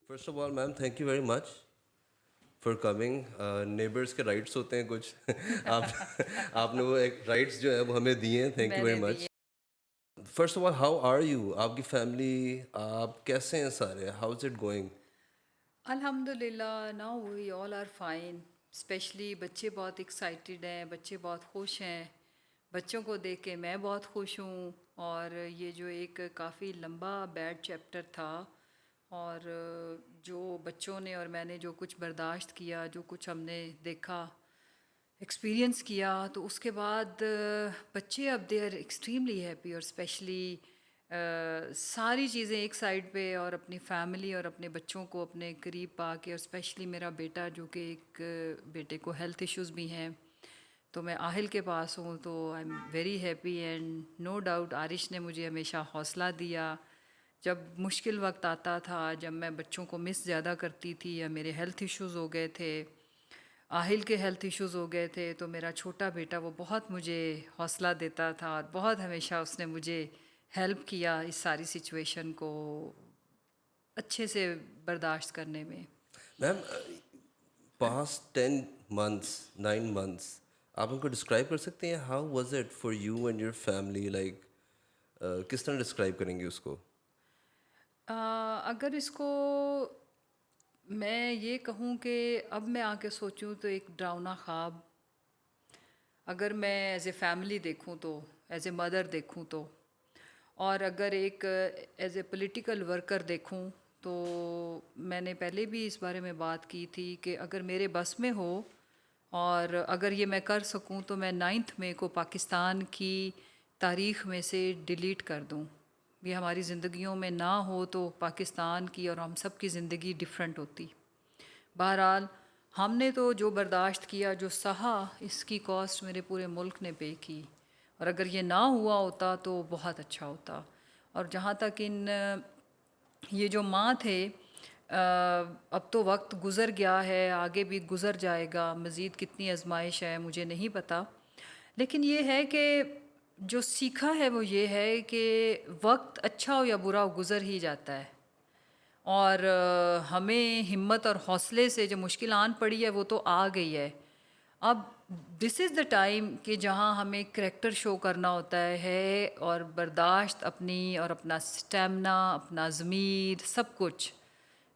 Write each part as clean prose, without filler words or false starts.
First of all ma'am thank you very much for coming. Neighbours کے rights ہوتے ہیں کچھ آپ آپ نے وہ ایک رائٹس جو ہے وہ ہمیں دیے ہیں. تھینک یو میں ویری نے دی مچ. ہے. First of all how are you? آپ کی فیملی آپ کیسے ہیں سارے؟ How is it going? الحمد للہ now we all are fine. Specially بچے بہت ایکسائٹیڈ ہیں، بچے بہت خوش ہیں. بچوں کو دیکھ کے میں بہت خوش ہوں. اور یہ جو ایک کافی لمبا بیڈ چیپٹر تھا، اور جو بچوں نے اور میں نے جو کچھ برداشت کیا، جو کچھ ہم نے دیکھا، ایکسپیرئنس کیا، تو اس کے بعد بچے اب دے آر ایکسٹریملی ہیپی. اور اسپیشلی ساری چیزیں ایک سائڈ پہ، اور اپنی فیملی اور اپنے بچوں کو اپنے قریب پا کے، اور اسپیشلی میرا بیٹا جو کہ ایک بیٹے کو ہیلتھ ایشوز بھی ہیں، تو میں آہل کے پاس ہوں، تو I am very happy. And no doubt Arish نے مجھے ہمیشہ حوصلہ دیا. جب مشکل وقت آتا تھا، جب میں بچوں کو مس زیادہ کرتی تھی، یا میرے ہیلتھ ایشوز ہو گئے تھے، آہل کے ہیلتھ ایشوز ہو گئے تھے، تو میرا چھوٹا بیٹا وہ بہت مجھے حوصلہ دیتا تھا، اور بہت ہمیشہ اس نے مجھے ہیلپ کیا اس ساری سچویشن کو اچھے سے برداشت کرنے میں. میم پاسٹ 10 months 9 months آپ ان کو ڈسکرائب کر سکتے ہیں؟ How was it for you and your family? Like کس طرح ڈسکرائب کریں گے اس کو؟ اگر اس کو میں یہ کہوں کہ اب میں آ کے سوچوں تو ایک ڈراؤنا خواب. اگر میں ایز اے فیملی دیکھوں تو، ایز اے مدر دیکھوں تو، اور اگر ایک ایز اے پولیٹیکل ورکر دیکھوں تو، میں نے پہلے بھی اس بارے میں بات کی تھی کہ اگر میرے بس میں ہو اور اگر یہ میں کر سکوں تو میں 9 مئی کو پاکستان کی تاریخ میں سے ڈیلیٹ کر دوں. یہ ہماری زندگیوں میں نہ ہو تو پاکستان کی اور ہم سب کی زندگی ڈیفرنٹ ہوتی. بہرحال ہم نے تو جو برداشت کیا، جو سہا، اس کی کاسٹ میرے پورے ملک نے پے کی. اور اگر یہ نہ ہوا ہوتا تو بہت اچھا ہوتا. اور جہاں تک یہ جو ماں تھے، اب تو وقت گزر گیا ہے، آگے بھی گزر جائے گا، مزید کتنی آزمائش ہے مجھے نہیں پتہ. لیکن یہ ہے کہ جو سیکھا ہے وہ یہ ہے کہ وقت اچھا ہو یا برا ہو گزر ہی جاتا ہے. اور ہمیں ہمت اور حوصلے سے جو مشکل آن پڑی ہے وہ تو آ گئی ہے. اب دس از دا ٹائم کہ جہاں ہمیں کریکٹر شو کرنا ہوتا ہے، اور برداشت اپنی، اور اپنا سٹیمنا، اپنا ضمیر، سب کچھ،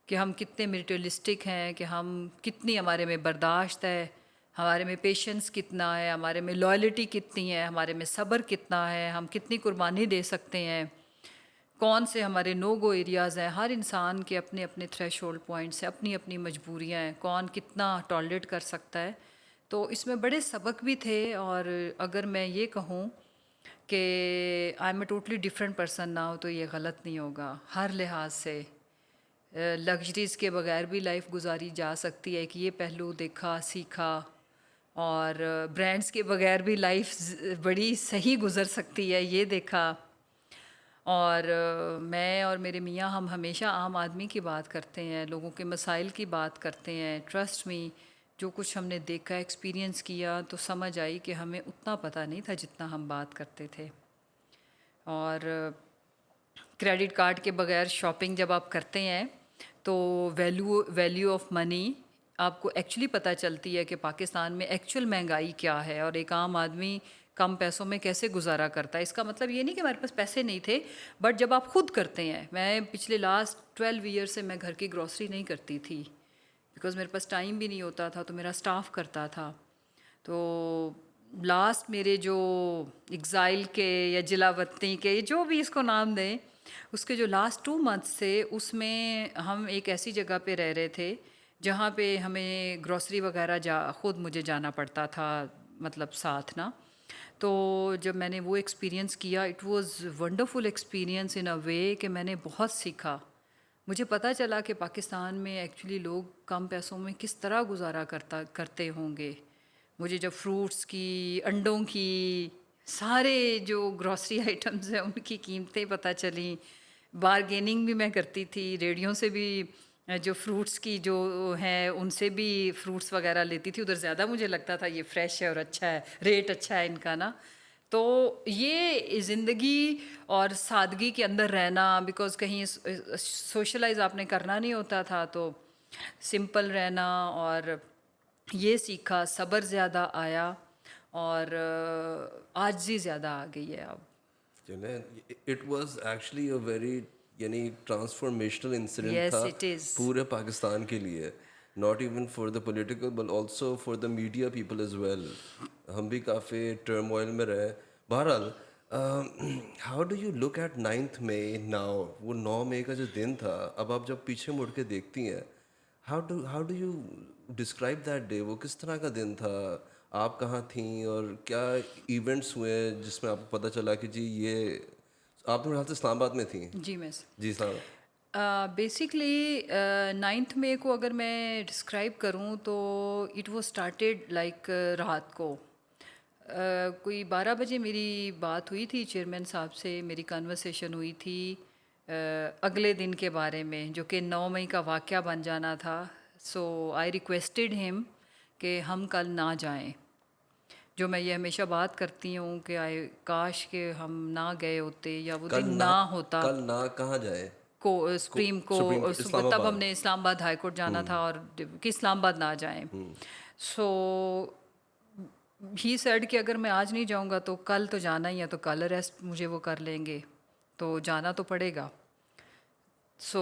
کہ ہم کتنے میٹریلسٹک ہیں، کہ ہم کتنی ہمارے میں برداشت ہے، ہمارے میں پیشنس کتنا ہے، ہمارے میں لائلٹی کتنی ہے، ہمارے میں صبر کتنا ہے، ہم کتنی قربانی دے سکتے ہیں، کون سے ہمارے نو گو ایریاز ہیں. ہر انسان کے اپنے اپنے تھریش ہولڈ پوائنٹس ہیں، اپنی اپنی مجبوریاں ہیں، کون کتنا ٹالریٹ کر سکتا ہے. تو اس میں بڑے سبق بھی تھے. اور اگر میں یہ کہوں کہ I am a totally different person now تو یہ غلط نہیں ہوگا. ہر لحاظ سے لگژریز کے بغیر بھی لائف گزاری جا سکتی ہے، کہ یہ پہلو دیکھا، سیکھا. اور برانڈس کے بغیر بھی لائف بڑی صحیح گزر سکتی ہے، یہ دیکھا. اور میں اور میرے میاں ہم ہمیشہ عام آدمی کی بات کرتے ہیں، لوگوں کے مسائل کی بات کرتے ہیں. ٹرسٹ می، جو کچھ ہم نے دیکھا، ایکسپیرینس کیا، تو سمجھ آئی کہ ہمیں اتنا پتہ نہیں تھا جتنا ہم بات کرتے تھے. اور کریڈٹ کارڈ کے بغیر شاپنگ جب آپ کرتے ہیں تو ویلیو آف منی آپ کو ایکچولی پتہ چلتی ہے کہ پاکستان میں ایکچوئل مہنگائی کیا ہے، اور ایک عام آدمی کم پیسوں میں کیسے گزارا کرتا ہے. اس کا مطلب یہ نہیں کہ ہمارے پاس پیسے نہیں تھے، بٹ جب آپ خود کرتے ہیں. میں پچھلے لاسٹ 12 ایئر سے میں گھر کی گروسری نہیں کرتی تھی، بیکاز میرے پاس ٹائم بھی نہیں ہوتا تھا، تو میرا اسٹاف کرتا تھا. تو لاسٹ میرے جو ایگزائل کے یا جلاوطنی کے، جو بھی اس کو نام دیں، اس کے جو لاسٹ 2 months تھے، اس میں ہم ایک ایسی جگہ پہ رہ رہے تھے جہاں پہ ہمیں گروسری وغیرہ خود مجھے جانا پڑتا تھا، مطلب ساتھ نا. تو جب میں نے وہ ایکسپیرینس کیا، it was wonderful experience in a way کہ میں نے بہت سیکھا. مجھے پتہ چلا کہ پاکستان میں ایکچولی لوگ کم پیسوں میں کس طرح گزارا کرتے ہوں گے. مجھے جب فروٹس کی، انڈوں کی، سارے جو گروسری آئٹمز ہیں ان کی قیمتیں پتہ چلیں. بارگیننگ بھی میں کرتی تھی، ریڑھیوں سے بھی جو فروٹس کی جو ہیں ان سے بھی فروٹس وغیرہ لیتی تھی. ادھر زیادہ مجھے لگتا تھا یہ فریش ہے اور اچھا ہے، ریٹ اچھا ہے ان کا نا. تو یہ زندگی اور سادگی کے اندر رہنا، بیکاز کہیں سوشلائز آپ نے کرنا نہیں ہوتا تھا، تو سمپل رہنا، اور یہ سیکھا. صبر زیادہ آیا اور عاجزی زیادہ آ گئی ہے اب. It was actually a very یعنی ٹرانسفارمیشنل انسیڈنٹ یس تھا اٹ از. پورے پاکستان کے لیے، not even for the political but also for the media people as well. ہم بھی کافی ٹرموائل میں رہے. بہرحال how do you look at 9th May now? وہ 9 مئی کا جو دن تھا، اب آپ جب پیچھے مڑ کے دیکھتی ہیں، how do you describe that day? وہ کس طرح کا دن تھا؟ آپ کہاں تھیں اور کیا ایونٹس ہوئے جس میں آپ کو پتہ چلا کہ جی یہ آپ میرے خیال سے اسلام آباد میں تھیں؟ جی میں جی صاحب. بیسکلی 9th مئی کو اگر میں ڈسکرائب کروں تو اٹ واز اسٹارٹیڈ لائک رات کو کوئی 12 بجے میری بات ہوئی تھی چیئرمین صاحب سے. میری کنورسیشن ہوئی تھی اگلے دن کے بارے میں، جو کہ 9 مئی کا واقعہ بن جانا تھا. سو آئی ریکویسٹڈ ہم کہ ہم کل نہ جائیں. جو میں یہ ہمیشہ بات کرتی ہوں کہ کاش کہ ہم نہ گئے ہوتے یا وہ دن نہ ہوتا. کل نہ کہاں جائے؟ سپریم کو اسلام تب آباد. ہم نے اسلام آباد ہائی کورٹ جانا تھا اور کہ اسلام آباد نہ جائیں. سو ہی سیڈ کہ اگر میں آج نہیں جاؤں گا تو کل تو جانا ہی ہے، تو کل اریسٹ مجھے وہ کر لیں گے، تو جانا تو پڑے گا. سو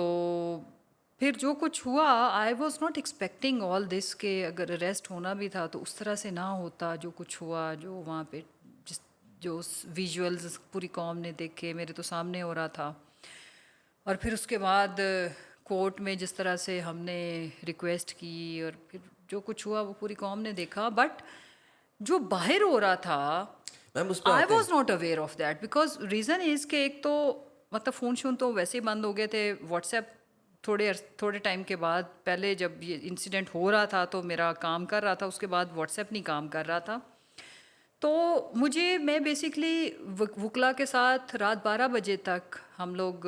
پھر جو کچھ ہوا، آئی واز ناٹ ایکسپیکٹنگ آل دس کہ اگر اریسٹ ہونا بھی تھا تو اس طرح سے نہ ہوتا. جو کچھ ہوا، جو وہاں پہ جو ویژولز پوری قوم نے دیکھے، میرے تو سامنے ہو رہا تھا. اور پھر اس کے بعد کورٹ میں جس طرح سے ہم نے ریکویسٹ کی، اور پھر جو کچھ ہوا وہ پوری قوم نے دیکھا. بٹ جو باہر ہو رہا تھا I was not aware of that, because reason is کہ ایک تو مطلب فون شون تو ویسے ہی بند ہو گئے تھے. واٹس ایپ تھوڑے ٹائم کے بعد، پہلے جب یہ انسیڈنٹ ہو رہا تھا تو میرا کام کر رہا تھا، اس کے بعد واٹس ایپ نہیں کام کر رہا تھا. تو میں بیسکلی وکلا کے ساتھ رات 12 بجے تک ہم لوگ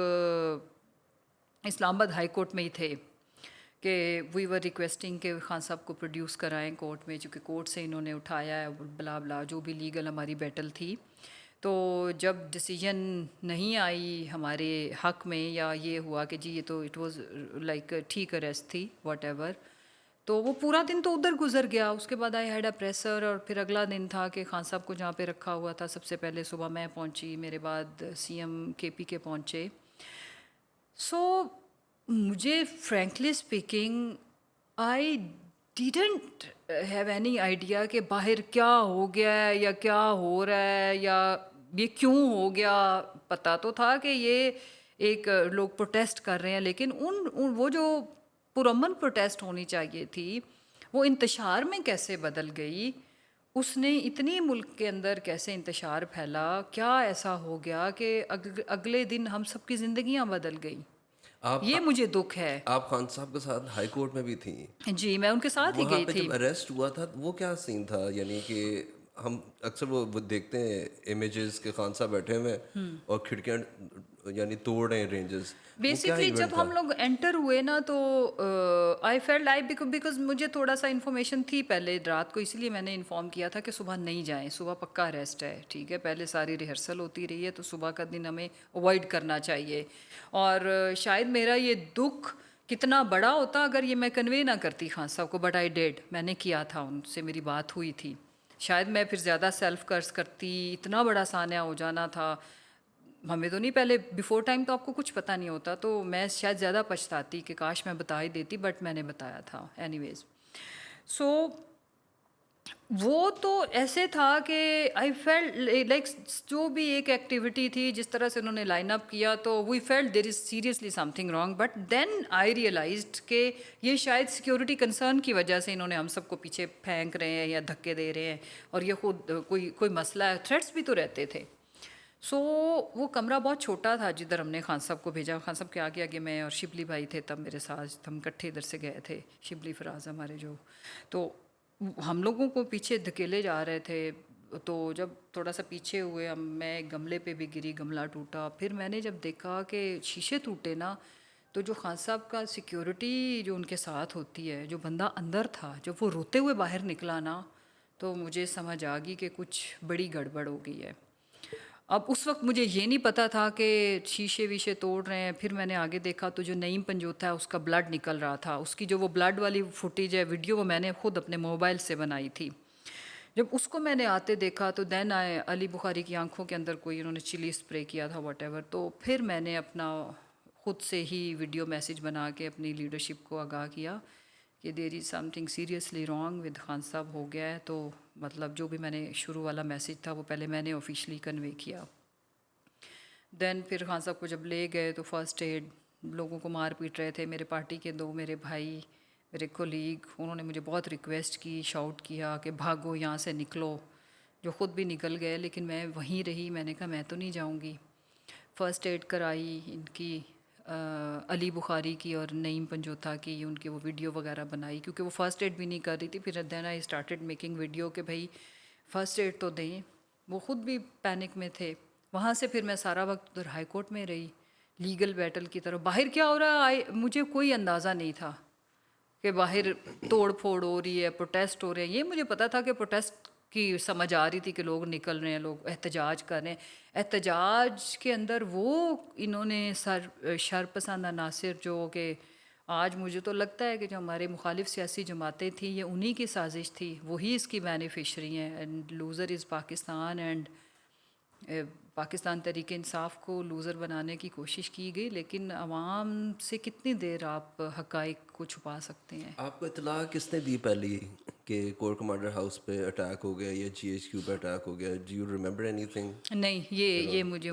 اسلام آباد ہائی کورٹ میں ہی تھے کہ وی ور ریکویسٹنگ کہ خان صاحب کو پروڈیوس کرائیں کورٹ میں، چونکہ کورٹ سے انہوں نے اٹھایا ہے بلا بلا جو بھی لیگل ہماری بیٹل تھی. تو جب ڈیسیجن نہیں آئی ہمارے حق میں، یا یہ ہوا کہ جی یہ تو اٹ واز لائک ٹھیک اریسٹ تھی واٹ ایور، تو وہ پورا دن تو ادھر گزر گیا. اس کے بعد آئی ہیڈ اے پریسر، اور پھر اگلا دن تھا کہ خان صاحب کو جہاں پہ رکھا ہوا تھا، سب سے پہلے صبح میں پہنچی، میرے بعد سی ایم کے پی کے پہنچے. سو مجھے frankly speaking I didn't have any idea کہ باہر کیا ہو گیا ہے یا کیا ہو رہا ہے یا یہ کیوں ہو گیا. پتہ تو تھا کہ یہ ایک لوگ پروٹیسٹ کر رہے ہیں، لیکن وہ جو پرامن پروٹیسٹ ہونی چاہیے تھی وہ انتشار میں کیسے بدل گئی؟ اس نے اتنی ملک کے اندر کیسے انتشار پھیلا؟ کیا ایسا ہو گیا کہ اگلے دن ہم سب کی زندگیاں بدل گئیں؟ یہ مجھے دکھ ہے. آپ خان صاحب کے ساتھ ہائی کورٹ میں بھی تھیں؟ جی میں ان کے ساتھ ہی گئی وہاں پہ تھی. جب اریسٹ ہوا تھا وہ کیا سین تھا؟ یعنی کہ ہم اکثر وہ دیکھتے ہیں امیجز کہ خان صاحب بیٹھے ہوئے اور کھڑکیاں یعنی توڑ رہے ہیں رینجز. بیسکلی جب ہم لوگ انٹر ہوئے نا تو آئی فیلڈ بیکاز مجھے تھوڑا سا انفارمیشن تھی پہلے رات کو، اس لیے میں نے انفارم کیا تھا کہ صبح نہیں جائیں، صبح پکا اریسٹ ہے. ٹھیک ہے، پہلے ساری ریہرسل ہوتی رہی ہے تو صبح کا دن ہمیں اوائڈ کرنا چاہیے. اور شاید میرا یہ دکھ کتنا بڑا ہوتا اگر یہ میں کنوے نہ کرتی خان صاحب کو، بٹ آئی ڈیڈ، میں نے کیا تھا، ان سے میری بات ہوئی تھی. شاید میں پھر زیادہ سیلف کرس کرتی، اتنا بڑا سانحہ ہو جانا تھا. ہمیں تو نہیں، پہلے بیفور ٹائم تو آپ کو کچھ پتہ نہیں ہوتا، تو میں شاید زیادہ پچھتاتی کہ کاش میں بتا ہی دیتی، بٹ میں نے بتایا تھا اینی ویز. سو وہ تو ایسے تھا کہ آئی فیلڈ لائک جو بھی ایک ایکٹیویٹی تھی جس طرح سے انہوں نے لائن اپ کیا تو we felt there is seriously something wrong. But then I realized کہ یہ شاید سیکورٹی کنسرن کی وجہ سے انہوں نے ہم سب کو پیچھے پھینک رہے ہیں یا دھکے دے رہے ہیں، اور یہ خود کوئی مسئلہ ہے. تھریٹس بھی تو رہتے تھے. سو وہ کمرہ بہت چھوٹا تھا جدھر ہم نے خان صاحب کو بھیجا. خان صاحب کے آگے آگے میں اور شبلی بھائی تھے تب میرے ساتھ، ہم کٹھے ادھر سے گئے تھے، شبلی فراز ہمارے جو. تو ہم لوگوں کو پیچھے دھکیلے جا رہے تھے. تو جب تھوڑا سا پیچھے ہوئے میں گملے پہ بھی گری، گملہ ٹوٹا. پھر میں نے جب دیکھا کہ شیشے ٹوٹے نا، تو جو خان صاحب کا سیکیورٹی جو ان کے ساتھ ہوتی ہے، جو بندہ اندر تھا، جب وہ روتے ہوئے باہر نکلا نا، تو مجھے سمجھ آ گئی کہ کچھ بڑی گڑبڑ ہو گئی ہے. اب اس وقت مجھے یہ نہیں پتا تھا کہ شیشے ویشے توڑ رہے ہیں. پھر میں نے آگے دیکھا تو جو نعیم پنجوتا ہے اس کا بلڈ نکل رہا تھا. اس کی جو وہ بلڈ والی فوٹیج ہے ویڈیو وہ میں نے خود اپنے موبائل سے بنائی تھی. جب اس کو میں نے آتے دیکھا تو دین آئے علی بخاری کی آنکھوں کے اندر کوئی انہوں نے چلی اسپرے کیا تھا واٹ ایور. تو پھر میں نے اپنا خود سے ہی ویڈیو میسیج بنا کے اپنی لیڈرشپ کو آگاہ کیا کہ there is something seriously wrong with Khan Sahib ہو گیا ہے. تو مطلب جو بھی میں نے شروع والا میسیج تھا وہ پہلے میں نے آفیشلی کنوے کیا. دین پھر خان صاحب کو جب لے گئے تو فرسٹ ایڈ لوگوں کو مار پیٹ رہے تھے. میرے پارٹی کے 2 میرے بھائی میرے کولیگ انہوں نے مجھے بہت ریکویسٹ کی, شاؤٹ کیا کہ بھاگو یہاں سے نکلو, جو خود بھی نکل گئے. لیکن میں وہیں رہی. میں نے کہا میں تو نہیں جاؤں گی. فرسٹ ایڈ کرائی ان کی, علی بخاری کی اور نعیم پنجوتا کی, ان کی وہ ویڈیو وغیرہ بنائی کیونکہ وہ فرسٹ ایڈ بھی نہیں کر رہی تھی. پھر دین آئی اسٹارٹیڈ میکنگ ویڈیو کہ بھائی فرسٹ ایڈ تو دیں. وہ خود بھی پینک میں تھے. وہاں سے پھر میں سارا وقت ادھر ہائی کورٹ میں رہی لیگل بیٹل کی طرف. باہر کیا ہو رہا ہے مجھے کوئی اندازہ نہیں تھا کہ باہر توڑ پھوڑ ہو رہی ہے, پروٹیسٹ ہو رہے ہیں. یہ مجھے پتا تھا کہ پروٹیسٹ کی سمجھ آ رہی تھی کہ لوگ نکل رہے ہیں, لوگ احتجاج کر رہے ہیں. احتجاج کے اندر وہ انہوں نے شرپسند عناصر جو کہ آج مجھے تو لگتا ہے کہ جو ہمارے مخالف سیاسی جماعتیں تھیں یہ انہی کی سازش تھی, وہی اس کی بینیفیشری ہیں. And loser is Pakistan. And Pakistan Tehreek Insaf کو لوزر بنانے کی کوشش کی گئی. لیکن عوام سے کتنی دیر آپ حقائق کو چھپا سکتے ہیں؟ آپ کو اطلاع کس نے دی پہلی کہ کور کمانڈر ہاؤس پہ اٹیک ہو گیا یا جی ایچ کیو پہ اٹیک ہو گیا؟ Do you remember any thing? نہیں, یہ مجھے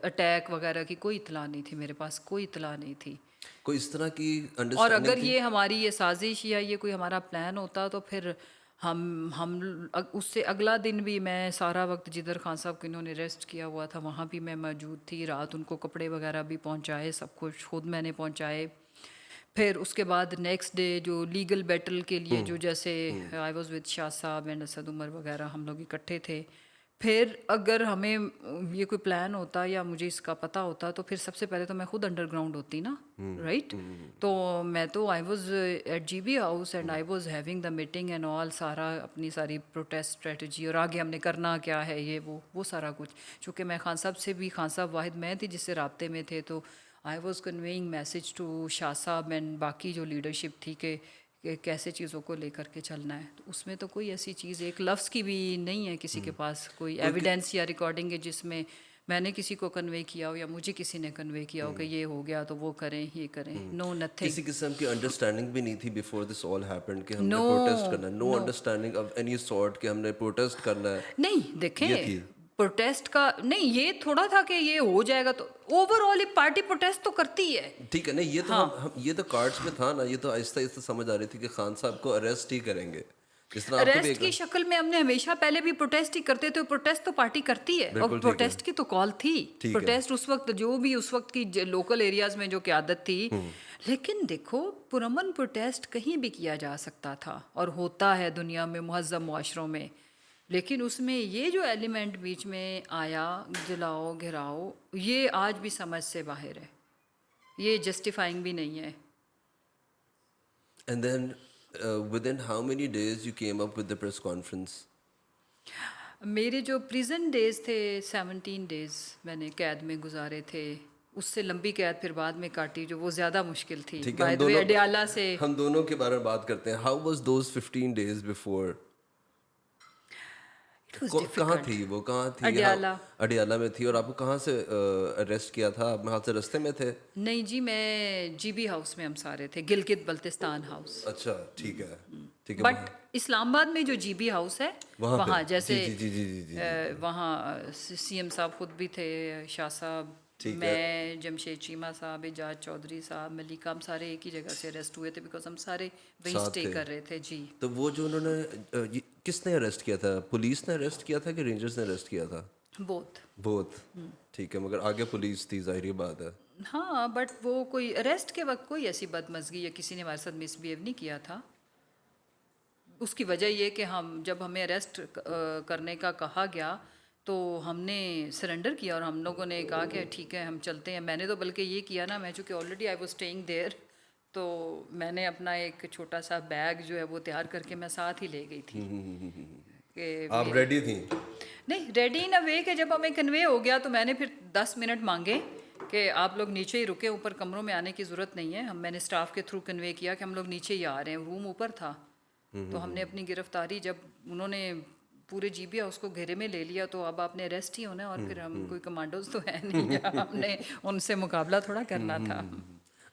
اٹیک وغیرہ کی کوئی اطلاع نہیں تھی. میرے پاس کوئی اطلاع نہیں تھی. کوئی اس طرح کی اور انڈرسٹینڈنگ اگر تھی؟ یہ ہماری یہ سازش یا یہ کوئی ہمارا پلان ہوتا تو پھر ہم اس سے اگلا دن بھی میں سارا وقت جدھر خان صاحب کو انہوں نے ریسٹ کیا ہوا تھا وہاں بھی میں موجود تھی. رات ان کو کپڑے وغیرہ بھی پہنچائے, سب کچھ خود میں نے پہنچائے. پھر اس کے بعد نیکسٹ ڈے جو لیگل بیٹل کے لیے جو جیسے I was with Shah Sahib and Asad Umar وغیرہ ہم لوگ اکٹھے تھے. پھر اگر ہمیں یہ کوئی پلان ہوتا یا مجھے اس کا پتہ ہوتا تو پھر سب سے پہلے تو میں خود انڈر گراؤنڈ ہوتی نا, رائٹ. تو میں تو I was at G B house and I was having the meeting and all, سارا اپنی ساری پروٹیسٹ اسٹریٹجی اور آگے ہم نے کرنا کیا ہے یہ وہ سارا کچھ. چونکہ میں خان صاحب سے بھی, خان صاحب واحد میں تھی جس سے رابطے میں تھے, تو I was conveying message to Shah Sahib and باقی جو لیڈرشپ تھی کہ کیسے چیزوں کو لے کر کے چلنا ہے. تو اس میں تو کوئی ایسی چیز ایک لفظ کی بھی نہیں ہے کسی کے پاس کوئی ایویڈنس یا ریکارڈنگ ہے جس میں نے کسی کو کنوے کیا ہو یا مجھے کسی نے کنوے کیا ہو کہ یہ ہو گیا تو وہ کریں یہ کریں. نو نتھنگ. کسی قسم کی انڈرسٹینڈنگ بھی نہیں تھی بیفور دس آل ہیپنڈ کہ ہم نے No, پروٹیسٹ کرنا ہے؟ نو no. Understanding of any sort کہ ہم نے پروٹیسٹ کرنا ہے؟ نہیں یہ دیکھیں تھی. پروٹیسٹ کا نہیں, یہ تھوڑا تھا کہ یہ ہو جائے گا. تو اوور آل ایک پارٹی پروٹیسٹ تو کرتی ہے. ٹھیک ہے نا, یہ تو ہم یہ تو کارڈس میں تھا نا, یہ تو آہستہ آہستہ سمجھ آ رہی تھی کہ خان صاحب کو اریسٹ ہی کریں گے. جس طرح آپ کو بھی اریسٹ کی شکل میں ہم نے ہمیشہ پہلے بھی پروٹیسٹ ہی کرتے تھے. پروٹیسٹ تو پارٹی کرتی ہے اور پروٹیسٹ کی تو کال تھی. پروٹیسٹ اس وقت جو بھی اس وقت کی لوکل ایریاز میں جو قیادت تھی. لیکن دیکھو پرامن پروٹیسٹ کہیں بھی کیا جا سکتا تھا اور ہوتا ہے دنیا میں مہذب معاشروں میں. لیکن اس میں یہ جو ایلیمنٹ بیچ میں آیا جلاؤ گھراؤ, یہ آج بھی سمجھ سے باہر ہے. یہ جسٹیفائنگ بھی نہیں ہے. And then within how many days you came up with the press conference? میرے جو پریزن ڈیز تھے 17 ڈیز میں نے قید میں گزارے تھے. اس سے لمبی قید پھر بعد میں کاٹی جو وہ زیادہ مشکل تھی. بائی دا وے اڈیالہ سے ہم دونوں کے بارے میں بات کرتے ہیں. How was those 15 days before? کہاں تھی وہ, کہاں تھی؟ اڈیالہ میں تھی. اور آپ کو کہاں سے اریسٹ کیا تھا؟ آپ وہاں سے رستے میں تھے؟ نہیں جی, میں جی بی ہاؤس میں ہم سارے تھے, گلگت بلتستان ہاؤس. اچھا ٹھیک ہے ٹھیک ہے. بٹ اسلام آباد میں جو جی بی ہاؤس ہے وہاں جیسے جی وہاں سی ایم صاحب خود بھی تھے, شاہ صاحب, میں, جمشید چیمہ صاحب, اعجاز چودھری صاحب, ملیکا, ہم سارے ایک ہی جگہ سے اریسٹ ہوئے تھے بیکاز ہم سارے وہیں اسٹے کر رہے تھے. جی. تو وہ جو انہوں نے کس نے اریسٹ کیا تھا؟ پولیس نے اریسٹ کیا تھا کہ رینجرز نے اریسٹ کیا تھا؟ بوتھ. ٹھیک ہے, مگر آگے پولیس تھی, ظاہری بات ہے. ہاں, بٹ وہ کوئی اریسٹ کے وقت کوئی ایسی بدمزگی یا کسی نے ہمارے ساتھ مس بیہیو نہیں کیا تھا. اس کی وجہ یہ کہ جب ہمیں اریسٹ کرنے کا کہا گیا تو ہم نے سرنڈر کیا اور ہم لوگوں نے کہا کہ ٹھیک ہے ہم چلتے ہیں. میں نے تو بلکہ یہ کیا نا, میں چونکہ آلریڈی آئی واز اسٹیئنگ دیر, تو میں نے اپنا ایک چھوٹا سا بیگ جو ہے وہ تیار کر کے میں ساتھ ہی لے گئی تھی. آپ ریڈی تھیں؟ نہیں ریڈی ان اے وے کہ جب ہمیں کنوے ہو گیا تو میں نے پھر 10 منٹ مانگے کہ آپ لوگ نیچے ہی رکے, اوپر کمروں میں آنے کی ضرورت نہیں ہے. میں نے اسٹاف کے تھرو کنوے کیا کہ ہم لوگ نیچے ہی آ رہے ہیں, روم اوپر تھا. تو ہم نے اپنی گرفتاری جب انہوں نے پورے جی بی اس کو گھیرے میں لے لیا تو اب آپ نے اریسٹ ہی ہونا ہے, اور پھر ہم کوئی کمانڈوز تو ہیں نہیں, ہم نے ان سے مقابلہ تھوڑا کرنا تھا.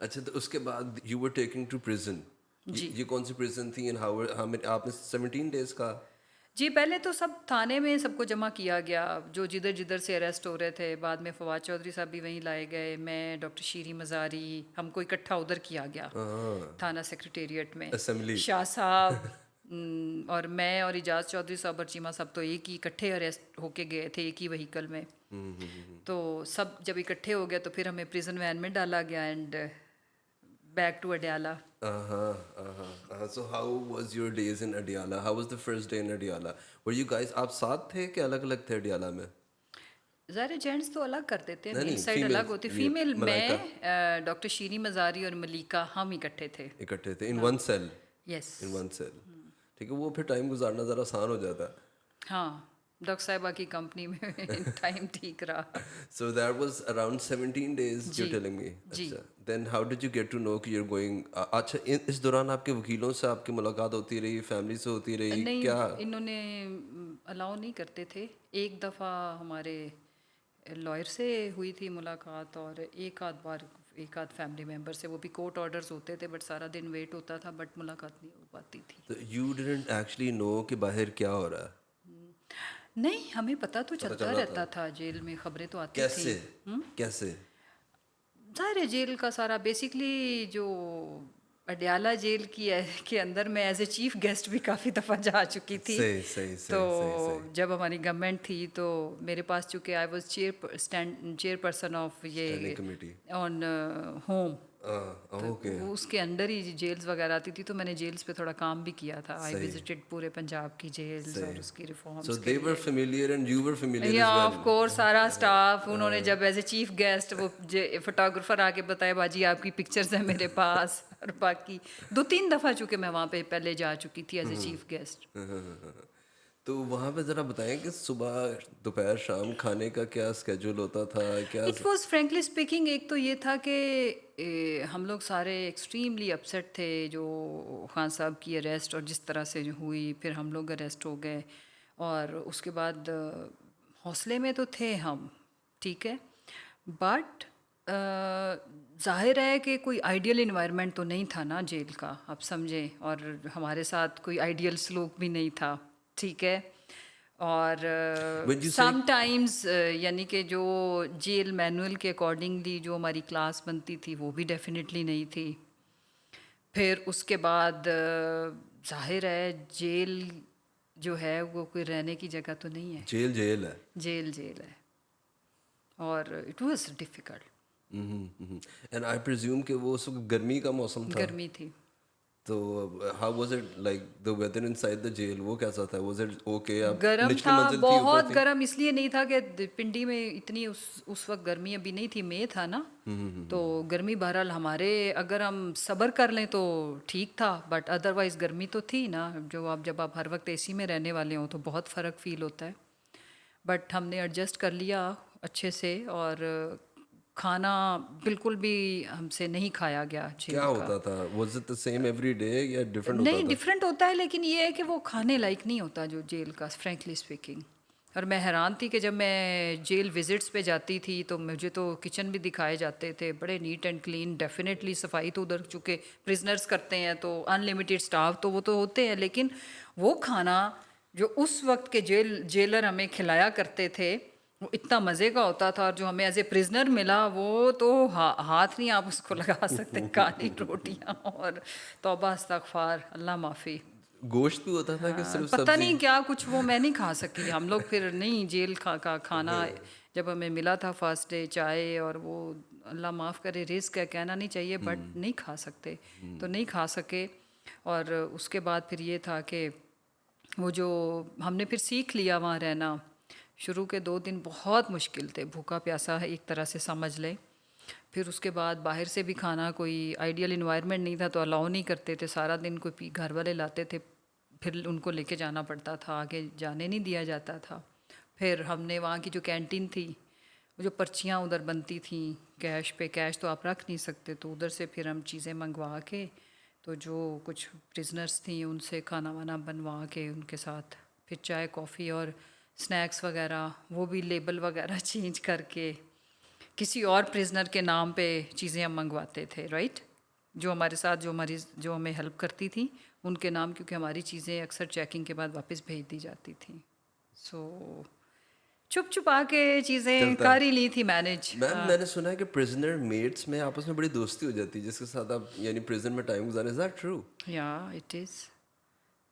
اچھا, تو اس کے بعد you were taking to prison. یہ کون سی پریزن تھی اینڈ ہاؤ آپ نے 17 days کا؟ جی پہلے تو سب تھانے میں سب کو جمع کیا گیا جو جدھر جدھر سے اریسٹ ہو رہے تھے. بعد میں فواد چودھری صاحب بھی وہیں لائے گئے, میں ڈاکٹر شیری مزاری, ہم کو اکٹھا ادھر کیا گیا تھانہ سیکریٹریٹ میں. اسمبلی. شاہ صاحب اور میں اور اجاز چودھری صاحب اور چیمہ صاحب تو ایک ہی اکٹھے اریسٹ ہو کے گئے تھے ایک ہی وہیکل میں. تو سب جب اکٹھے ہو گئے تو پھر ہمیں پریزن وین میں ڈالا گیا and back to Adiala. So how was your days in Adiala? How was the first day in Adiala? Were you guys, آپ ساتھ تھے کہ الگ الگ تھے اڈیالہ میں؟ ظاہر جینٹس تو الگ کر دیتے ہیں, میل سائڈ الگ ہوتی. فیمیل میں ڈاکٹر شیری مزاری اور ملیکہ ہم اکٹھے تھے. اکٹھے تھے in one cell. Yes in one cell. ٹھیک ہے, وہ پھر ٹائم گزارنا ذرا آسان ہو جاتا ہے. ہاں, ڈاکٹر صاحبہ کی کمپنی میں ٹائم ٹھیک رہا. So that was around 17 days you're telling me. G. Then how did you get to know کہ you're going? اچھا, اس دوران آپ کے وکیلوں سے آپ کی ملاقات ہوتی رہی, فیملی سے ہوتی رہی کیا؟ نہیں, انہوں نے الاؤ نہیں کرتے تھے. ایک دفعہ ہمارے لائر سے ہوئی تھی ملاقات, اور ایک آدھ بار ایک آدھ فیملی ممبر سے, وہ بھی کورٹ آرڈرز ہوتے تھے بٹ سارا دن ویٹ ہوتا تھا, بٹ ملاقات نہیں ہو پاتی تھی. تو you didn't actually know کہ باہر کیا ہو رہا ہے؟ نہیں, ہمیں پتہ تو چلتا رہتا تھا, جیل میں خبریں تو آتی تھیں. کیسے؟ ظاہر ہے جیل کا سارا بیسکلی جو اڈیالہ جیل کی ہے کہ اندر میں ایز اے چیف گیسٹ بھی کافی دفعہ جا چکی تھی. تو جب ہماری گورنمنٹ تھی تو میرے پاس چونکہ I was chair person of یہ آن ہوم, اس کے انڈر ہی جیلز وغیرہ آتی تھی, تو میں نے جیلز پہ تھوڑا کام بھی کیا تھا. آئی وزٹڈ پورے پنجاب کی جیلز اور اس کی reforms. So they were familiar and you were familiar as well. Of course سارا اسٹاف, انہوں نے جب ایز اے چیف گیسٹ وہ فوٹوگرافر آ کے بتایا باجی آپ کی پکچرز ہیں میرے پاس, اور باقی 2-3 دفعہ چونکہ میں وہاں پہ پہلے جا چکی تھی ایز اے چیف گیسٹ. تو وہاں پہ ذرا بتائیں کہ صبح دوپہر شام کھانے کا کیا اسکیجول ہوتا تھا, کیا؟ اٹ واز فرینکلی اسپیکنگ, ایک تو یہ تھا کہ ہم لوگ سارے ایکسٹریملی اپسیٹ تھے جو خان صاحب کی اریسٹ اور جس طرح سے ہوئی, پھر ہم لوگ اریسٹ ہو گئے, اور اس کے بعد حوصلے میں تو تھے ہم, ٹھیک ہے, بٹ ظاہر ہے کہ کوئی آئیڈیل انوائرمنٹ تو نہیں تھا نا جیل کا, آپ سمجھیں, اور ہمارے ساتھ کوئی آئیڈیل سلوک بھی نہیں تھا, ٹھیک ہے. اور سم ٹائمز یعنی کہ جو جیل مینول کے اکارڈنگلی جو ہماری کلاس بنتی تھی وہ بھی ڈیفینیٹلی نہیں تھی. پھر اس کے بعد ظاہر ہے جیل جو ہے وہ کوئی رہنے کی جگہ تو نہیں ہے, جیل ہے, جیل ہے, اور it was difficult. And I presume کہ وہ اس وقت گرمی کا موسم تھا. گرمی تھی. تو how was it like the weather inside the jail, وہ کیسا تھا؟ Was it okay? گرم تھا, بہت گرم. اس لیے نہیں تھا کہ پنڈی میں اتنی اس وقت گرمی ابھی نہیں تھی, مئی تھا نا, تو گرمی بہرحال ہمارے اگر ہم صبر کر لیں تو ٹھیک تھا, بٹ ادروائز گرمی تو تھی نا. جب آپ ہر وقت اے سی میں رہنے والے ہوں تو بہت فرق فیل ہوتا ہے, بٹ ہم نے ایڈجسٹ کر لیا اچھے سے, اور کھانا بالکل بھی ہم سے نہیں کھایا گیا. کیا ہوتا تھا؟ Was it the same every day یا ڈفرینٹ ہوتا تھا؟ نہیں, ڈفرینٹ ہوتا ہے, لیکن یہ ہے کہ وہ کھانے لائق نہیں ہوتا جو جیل کا, فرینکلی اسپیکنگ. اور میں حیران تھی کہ جب میں جیل وزٹس پہ جاتی تھی تو مجھے تو کچن بھی دکھائے جاتے تھے بڑے نیٹ اینڈ کلین. ڈیفینیٹلی صفائی تو ادھر چونکہ پرزنرز کرتے ہیں تو ان لمیٹیڈ اسٹاف تو وہ تو ہوتے ہیں, لیکن وہ کھانا جو اس وقت کے جیلر ہمیں کھلایا کرتے تھے وہ اتنا مزے کا ہوتا تھا, اور جو ہمیں ایز اے پرزنر ملا وہ تو ہاتھ نہیں آپ اس کو لگا سکتے. کالی روٹیاں اور توبہ استغفار, اللہ معافی. گوشت بھی ہوتا تھا کہ صرف پتہ نہیں کیا کچھ, وہ میں نہیں کھا سکی. ہم لوگ پھر نہیں, جیل کا کھانا جب ہمیں ملا تھا فرسٹ ڈے, چائے اور وہ, اللہ معاف کرے رزق ہے کہنا نہیں چاہیے, بٹ نہیں کھا سکتے, تو نہیں کھا سکے. اور اس کے بعد پھر یہ تھا کہ وہ جو ہم نے پھر سیکھ لیا وہاں رہنا. شروع کے 2 دن بہت مشکل تھے, بھوکا پیاسا ہے ایک طرح سے سمجھ لیں. پھر اس کے بعد باہر سے بھی کھانا, کوئی آئیڈیل انوائرمنٹ نہیں تھا تو الاؤ نہیں کرتے تھے. سارا دن کوئی گھر والے لاتے تھے, پھر ان کو لے کے جانا پڑتا تھا, آگے جانے نہیں دیا جاتا تھا. پھر ہم نے وہاں کی جو کینٹین تھی وہ جو پرچیاں ادھر بنتی تھیں کیش پہ، کیش تو آپ رکھ نہیں سکتے، تو ادھر سے پھر ہم چیزیں منگوا کے تو جو کچھ پرزنرس تھیں ان سے کھانا وانا بنوا کے ان کے ساتھ پھر چائے کافی اور سنیکس وغیرہ وہ بھی لیبل وغیرہ چینج کر کے کسی اور پرزنر کے نام پہ چیزیں ہم منگواتے تھے، رائٹ، جو ہمارے ساتھ جو ہمیں ہیلپ کرتی تھیں ان کے نام، کیونکہ ہماری چیزیں اکثر چیکنگ کے بعد واپس بھیج دی جاتی تھیں. سو چھپ چھپا کے چیزیں چلتا کر ہی لی تھی مینیج. میم میں نے سنا ہے کہ پرزنر میٹس میں آپس میں بڑی دوستی ہو جاتی ہے جس کے ساتھ آپ یعنی پرزن میں ٹائم گزاریں. Is that true? یا اٹ از.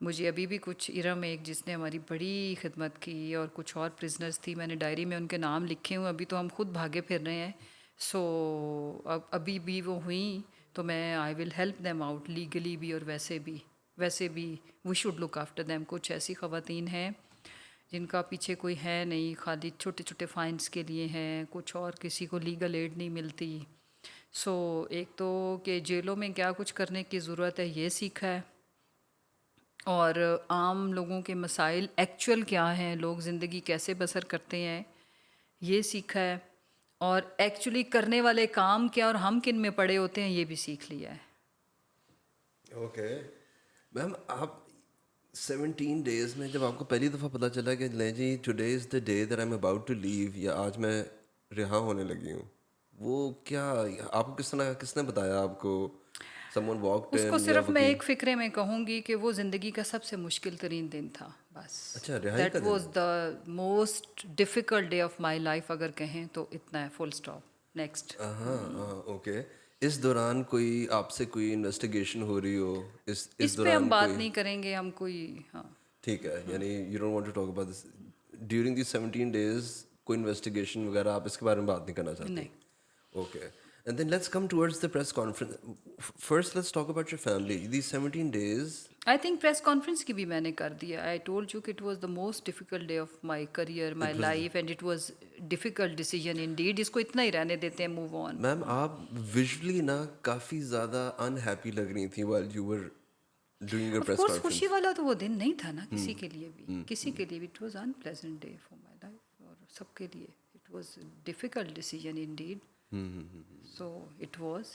مجھے ابھی بھی کچھ ارم ایک جس نے ہماری بڑی خدمت کی اور کچھ اور پرزنرس تھی، میں نے ڈائری میں ان کے نام لکھے ہوئے، ابھی تو ہم خود بھاگے پھر رہے ہیں. سو ابھی بھی وہ ہوئیں تو میں I will help them out legally بھی اور ویسے بھی we should look after them. کچھ ایسی خواتین ہیں جن کا پیچھے کوئی ہے نہیں، خالی چھوٹے چھوٹے فائنس کے لیے ہیں، کچھ اور کسی کو لیگل ایڈ نہیں ملتی. سو ایک تو کہ جیلوں میں کیا کچھ کرنے کی ضرورت ہے یہ سیکھا ہے، اور عام لوگوں کے مسائل ایکچوئل کیا ہیں، لوگ زندگی کیسے بسر کرتے ہیں یہ سیکھا ہے، اور ایکچولی کرنے والے کام کیا اور ہم کن میں پڑے ہوتے ہیں یہ بھی سیکھ لیا ہے. اوکے میم، آپ 17 ڈیز میں جب آپ کو پہلی دفعہ پتہ چلا کہ لیں جی today is the day that I am about to leave, یا آج میں رہا ہونے لگی ہوں، وہ کیا آپ کو کس نے بتایا آپ کو؟ سم ون واکڈ اس کو ان یا صرف میں وکیل؟ ایک فکرے میں کہوں گی کہ وہ زندگی کا سب سے مشکل ترین دن تھا بس. اچھا، رہائی دیٹ کا دن؟ Was the most difficult day of my life, اگر کہیں تو اتنا ہے، فل اسٹاپ، نیکسٹ. ہاں ہاں اوکے. اس دوران کوئی آپ سے کوئی انویسٹیگیشن ہو رہی ہو اس اس پہ ہم دوران بات کوئی؟ نہیں کریں گے، ہم کوئی ہاں ٹھیک ہے، یعنی you don't want to talk about this during the 17 days, کوئی انویسٹیگیشن وغیرہ آپ اس کے بارے میں بات نہیں کرنا چاہتی؟ نہیں. Okay. And then let's come towards the press conference. First let's talk about your family. These 17 days. I think press conference کی بھی میں نے کر دیا. آئی ٹولڈ یو کہ it was the most difficult day of my career, my life, and it was difficult decision indeed. اس کو اتنا ہی رہنے دیتے ہیں، موو آن. میم آپ ویژولی نا کافی زیادہ انہیپی لگ رہی تھیں while you were doing your of press course خوشی conference. والا تو وہ دن نہیں تھا نا کسی کے لیے بھی، کسی کے لیے بھی. It was unpleasant day for my life, اور سب کے لیے it was difficult decision indeed. So it was.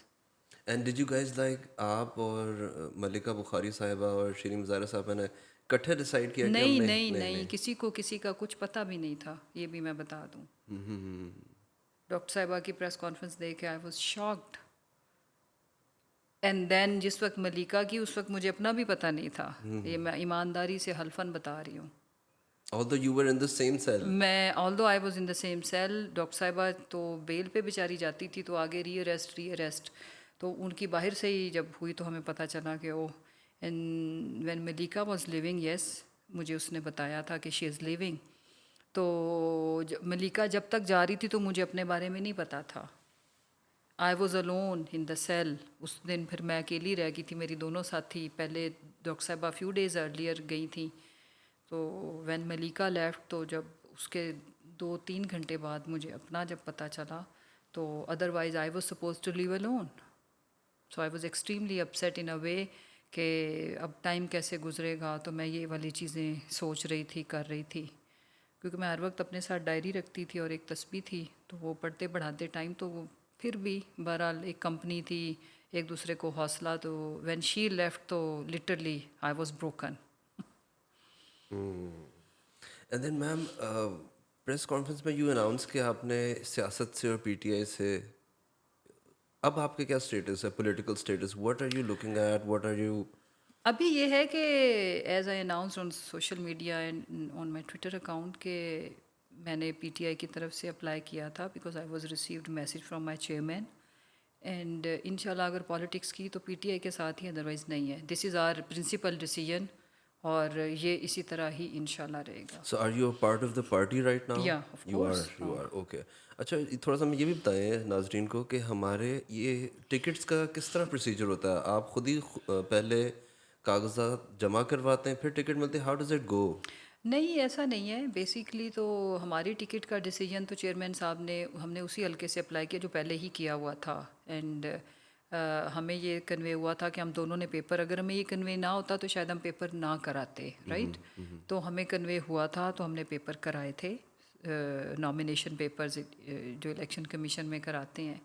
And did you guys like آپ اور ملکہ بخاری صاحبہ اور شیریں مظاہرہ صاحبہ نے اکٹھے ڈیسائیڈ کیا کہ ہم نے نہیں، کسی کو کسی کا کچھ پتہ بھی نہیں تھا، یہ بھی میں بتا دوں. ڈاکٹر صاحبہ کی پریس کانفرنس دیکھ کے I was shocked. And then جس وقت ملیکا کی، اس وقت مجھے اپنا بھی پتہ نہیں تھا. یہ میں ایمانداری سے حلفاً بتا رہی ہوں. although you were in the same cell. میں although I was in the same cell. Doctor صاحبہ تو بیل پہ بیچاری جاتی تھی تو آگے ری اریسٹ، تو ان کی باہر سے ہی جب ہوئی تو ہمیں پتہ چلا کہ oh. And when Malika was living, yes مجھے اس نے بتایا تھا کہ شی از لیونگ. تو ملیکا جب تک جا رہی تھی تو مجھے اپنے بارے میں نہیں پتہ تھا. I was alone in the cell. اس دن پھر میں اکیلی رہ گئی تھی. میری دونوں ساتھی پہلے ڈاکٹر صاحبہ فیو ڈیز ارلیئر گئی تھیں. تو وین ملیکا لیفٹ، تو جب اس کے 2-3 گھنٹے بعد مجھے اپنا جب پتہ چلا، تو otherwise I was suppose to live alone. So I was extremely upset in a way کہ اب ٹائم کیسے گزرے گا. تو میں یہ والی چیزیں سوچ رہی تھی، کر رہی تھی، کیونکہ میں ہر وقت اپنے ساتھ ڈائری رکھتی تھی اور ایک تسبیح تھی، تو وہ پڑھتے پڑھاتے ٹائم تو وہ پھر بھی بہرحال ایک کمپنی تھی، ایک دوسرے کو حوصلہ. تو وین شی لیفٹ تو literally I was broken. And then ma'am press conference میں یو اناؤنس کہ آپ نے سیاست سے اور پی ٹی آئی سے، اب آپ کے کیا اسٹیٹس ہے، political status? What are you looking at, what are you? ابھی یہ ہے کہ as I announce on social media and on my Twitter account کہ میں نے پی ٹی آئی کی طرف سے اپلائی کیا تھا، because I was received message from my chairman. And ان شاء اللہ اگر پالیٹکس کی تو پی ٹی آئی کے ساتھ ہی، ادروائز نہیں ہے. This is our principal decision, اور یہ اسی طرح ہی ان شاء اللہ رہے گا. So are you a part of the party right now? Yeah, of you course. Are okay. اچھا تھوڑا سا یہ بھی بتائیں ناظرین کو کہ ہمارے یہ ٹکٹس کا کس طرح پروسیجر ہوتا ہے؟ آپ خود ہی پہلے کاغذات جمع کرواتے ہیں پھر ٹکٹ ملتے ہیں؟ How does it go? نہیں، ایسا نہیں ہے. بیسکلی تو ہماری ٹکٹ کا ڈیسیجن تو چیئرمین صاحب نے، ہم نے اسی حلقے سے اپلائی کیا جو پہلے ہی کیا ہوا تھا. اینڈ ہمیں یہ کنوے ہوا تھا کہ ہم دونوں نے پیپر، اگر ہمیں یہ کنوے نہ ہوتا تو شاید ہم پیپر نہ کراتے، رائٹ. تو ہمیں کنوے ہوا تھا تو ہم نے پیپر کرائے تھے. نامینیشن پیپرز جو الیکشن کمیشن میں کراتے ہیں.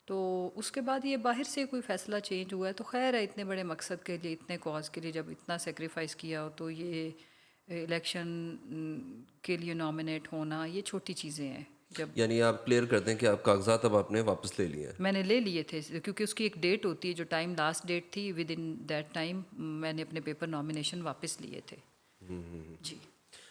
تو اس کے بعد یہ باہر سے کوئی فیصلہ چینج ہوا ہے تو خیر ہے, اتنے بڑے مقصد کے لیے, اتنے کاز کے لیے جب اتنا سیکریفائس کیا ہو تو یہ الیکشن کے لیے نامینیٹ ہونا یہ چھوٹی چیزیں ہیں. جب یعنی آپ کلیئر کرتے ہیں کہ آپ کاغذات اب آپ نے واپس لے لیے ہیں؟ میں نے لے لیے تھے کیونکہ اس کی ایک ڈیٹ ہوتی ہے, جو ٹائم لاسٹ ڈیٹ تھی ود ان دیٹ ٹائم میں نے اپنے پیپر نامینیشن واپس لیے تھے. جی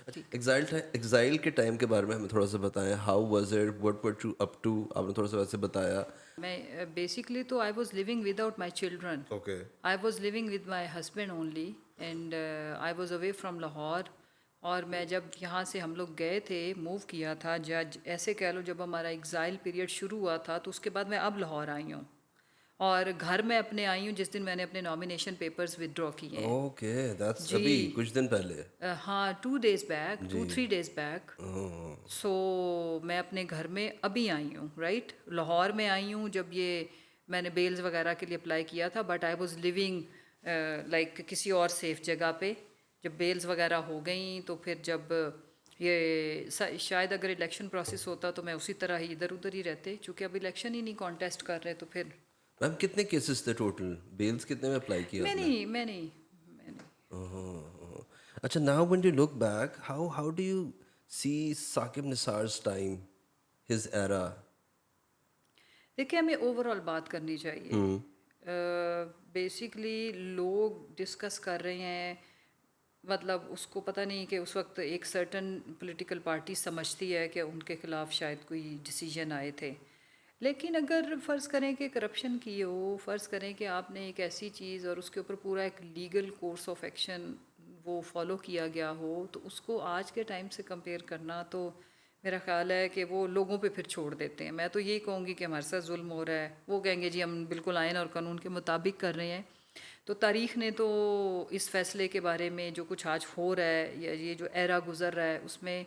ایگزائل کے ٹائم کے بارے میں ہمیں تھوڑا سا بتائیں. How was it, what were you up to? آپ نے تھوڑا سا ویسے بتایا. میں بیسکلی تو I was living without my children. Okay. I was living with my husband only and I was away from Lahore. اور میں جب یہاں سے ہم لوگ گئے تھے, موو کیا تھا, جج ایسے کہہ لو جب ہمارا ایگزائل پیریڈ شروع ہوا تھا تو اس کے بعد میں اب لاہور آئی ہوں, اور گھر میں اپنے آئی ہوں جس دن میں نے اپنے نامینیشن پیپرز ودرا کیے ہیں. اوکے, دیٹس ابھی کچھ دن پہلے. ہاں 2 days بیک, 2-3 days بیک. سو میں اپنے گھر میں ابھی آئی ہوں, رائٹ. لاہور میں آئی ہوں جب یہ میں نے بیلز وغیرہ کے لیے اپلائی کیا تھا, but I was living like کسی اور سیف جگہ پہ. جب بیلز وغیرہ ہو گئیں تو پھر جب یہ شاید اگر الیکشن پروسیس ہوتا تو میں اسی طرح ہی ادھر ادھر ہی رہتے, چونکہ اب الیکشن ہی نہیں کانٹیسٹ کر رہے. تو پھر میم کتنے کیسز تھے ٹوٹل؟ بیلز کتنے میں اپلائی کیا؟ میں نہیں. اچھا, now when you look back, how do you see Saqib Nisar's time, his era? دیکھیں ہمیں اوور آل بات کرنی چاہیے. بیسکلی لوگ ڈسکس کر رہے ہیں, مطلب اس کو پتہ نہیں کہ اس وقت ایک سرٹن پولیٹیکل پارٹی سمجھتی ہے کہ ان کے خلاف شاید کوئی ڈیسیجن آئے تھے. لیکن اگر فرض کریں کہ کرپشن کی ہو, فرض کریں کہ آپ نے ایک ایسی چیز اور اس کے اوپر پورا ایک لیگل کورس آف ایکشن وہ فالو کیا گیا ہو, تو اس کو آج کے ٹائم سے کمپیئر کرنا تو میرا خیال ہے کہ وہ لوگوں پہ پھر چھوڑ دیتے ہیں. میں تو یہی کہوں گی کہ ہمارے ساتھ ظلم ہو رہا ہے, وہ کہیں گے جی ہم بالکل آئین اور قانون کے مطابق کر رہے ہیں. تو تاریخ نے تو اس فیصلے کے بارے میں جو کچھ آج ہو رہا ہے یا یہ جو ایرا گزر رہا ہے اس میں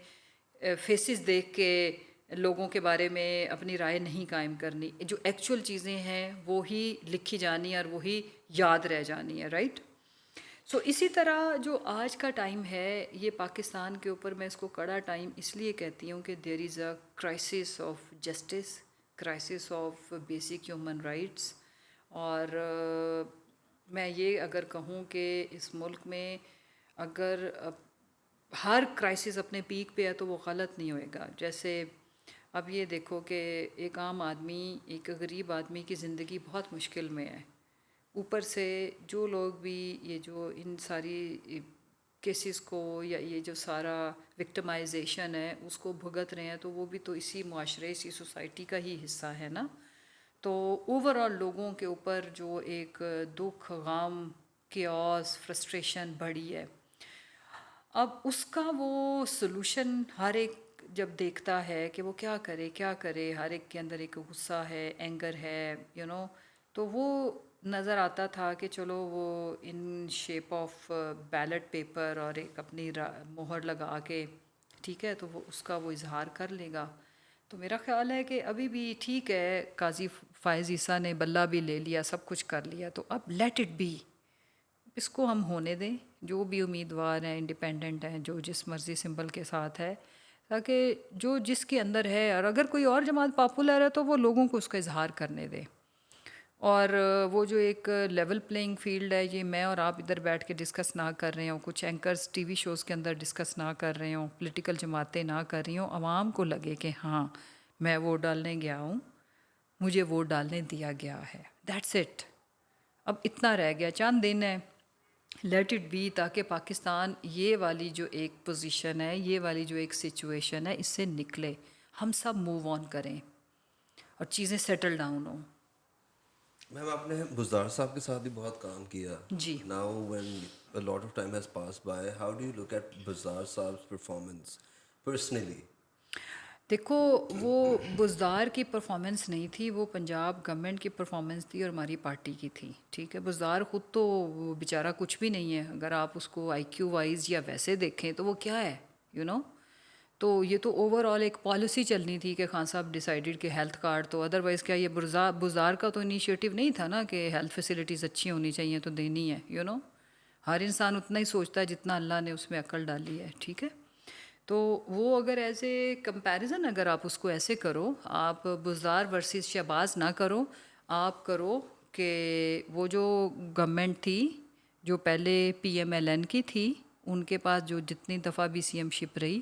فیسز دیکھ کے لوگوں کے بارے میں اپنی رائے نہیں قائم کرنی. جو ایکچوئل چیزیں ہیں وہی لکھی جانی اور وہی یاد رہ جانی ہے, رائٹ. سو اسی طرح جو آج کا ٹائم ہے یہ پاکستان کے اوپر, میں اس کو کڑا ٹائم اس لیے کہتی ہوں کہ there is a crisis of justice, crisis of basic human rights. اور میں یہ اگر کہوں کہ اس ملک میں اگر ہر کرائسس اپنے پیک پہ ہے تو وہ غلط نہیں ہوئے گا. جیسے اب یہ دیکھو کہ ایک عام آدمی, ایک غریب آدمی کی زندگی بہت مشکل میں ہے, اوپر سے جو لوگ بھی یہ جو ان ساری کیسز کو یا یہ جو سارا وکٹمائزیشن ہے اس کو بھگت رہے ہیں, تو وہ بھی تو اسی معاشرے, اسی سوسائٹی کا ہی حصہ ہے نا. تو اوور آل لوگوں کے اوپر جو ایک دکھ, غم, کیوس, فرسٹریشن بڑھی ہے. اب اس کا وہ سلوشن ہر ایک جب دیکھتا ہے کہ وہ کیا کرے, ہر ایک کے اندر ایک غصہ ہے, اینگر ہے, تو وہ نظر آتا تھا کہ چلو وہ in shape of ballot paper اور ایک اپنی مہر لگا کے, ٹھیک ہے, تو وہ اس کا وہ اظہار کر لے گا. تو میرا خیال ہے کہ ابھی بھی ٹھیک ہے, قاضی فائز عیسیٰ نے بلہ بھی لے لیا, سب کچھ کر لیا, تو اب لیٹ اٹ بی, اس کو ہم ہونے دیں. جو بھی امیدوار ہیں, انڈیپینڈنٹ ہیں, جو جس مرضی سمبل کے ساتھ ہے, تاکہ جو جس کے اندر ہے, اور اگر کوئی اور جماعت پاپولر ہے تو وہ لوگوں کو اس کا اظہار کرنے دے. اور وہ جو ایک لیول پلینگ فیلڈ ہے, یہ میں اور آپ ادھر بیٹھ کے ڈسکس نہ کر رہے ہوں, کچھ اینکرز ٹی وی شوز کے اندر ڈسکس نہ کر رہے ہوں, پولیٹیکل جماعتیں نہ کر رہی ہوں, عوام کو لگے کہ ہاں میں ووٹ ڈالنے گیا ہوں, مجھے ووٹ ڈالنے دیا گیا ہے, دیٹس اٹ. اب اتنا رہ گیا, چند دن ہے, لیٹ اٹ بی, تاکہ پاکستان یہ والی جو ایک پوزیشن ہے, یہ والی جو ایک سچویشن ہے, اس سے نکلے, ہم سب موو آن کریں اور چیزیں سیٹل ڈاؤن ہوں. میم آپ نے بزدار صاحب کے ساتھ بھی بہت کام کیا. جی. Now when a lot of time has passed by, how do you look at Buzdar Sahib's performance personally? دیکھو وہ بزدار کی پرفارمنس نہیں تھی, وہ پنجاب گورنمنٹ کی پرفارمنس تھی اور ہماری پارٹی کی تھی, ٹھیک ہے. بزدار خود تو وہ بیچارہ کچھ بھی نہیں ہے, اگر آپ اس کو آئی کیو وائز یا ویسے دیکھیں تو وہ کیا ہے, تو یہ تو اوور آل ایک پالیسی چلنی تھی کہ خان صاحب ڈیسائیڈڈ کہ ہیلتھ کارڈ, تو ادروائز کیا یہ بزدار کا تو انیشیٹو نہیں تھا نا کہ ہیلتھ فیسلٹیز اچھی ہونی چاہیے تو دینی ہے. ہر انسان اتنا ہی سوچتا ہے جتنا اللہ نے اس میں عقل ڈالی ہے, ٹھیک ہے. تو وہ اگر ایز اے کمپیریزن اگر آپ اس کو ایسے کرو، آپ بزدار ورسز شہباز نہ کرو، آپ کرو کہ وہ جو گورنمنٹ تھی جو پہلے پی ایم ایل این کی تھی، ان کے پاس جو جتنی دفعہ بھی سی ایم شپ رہی،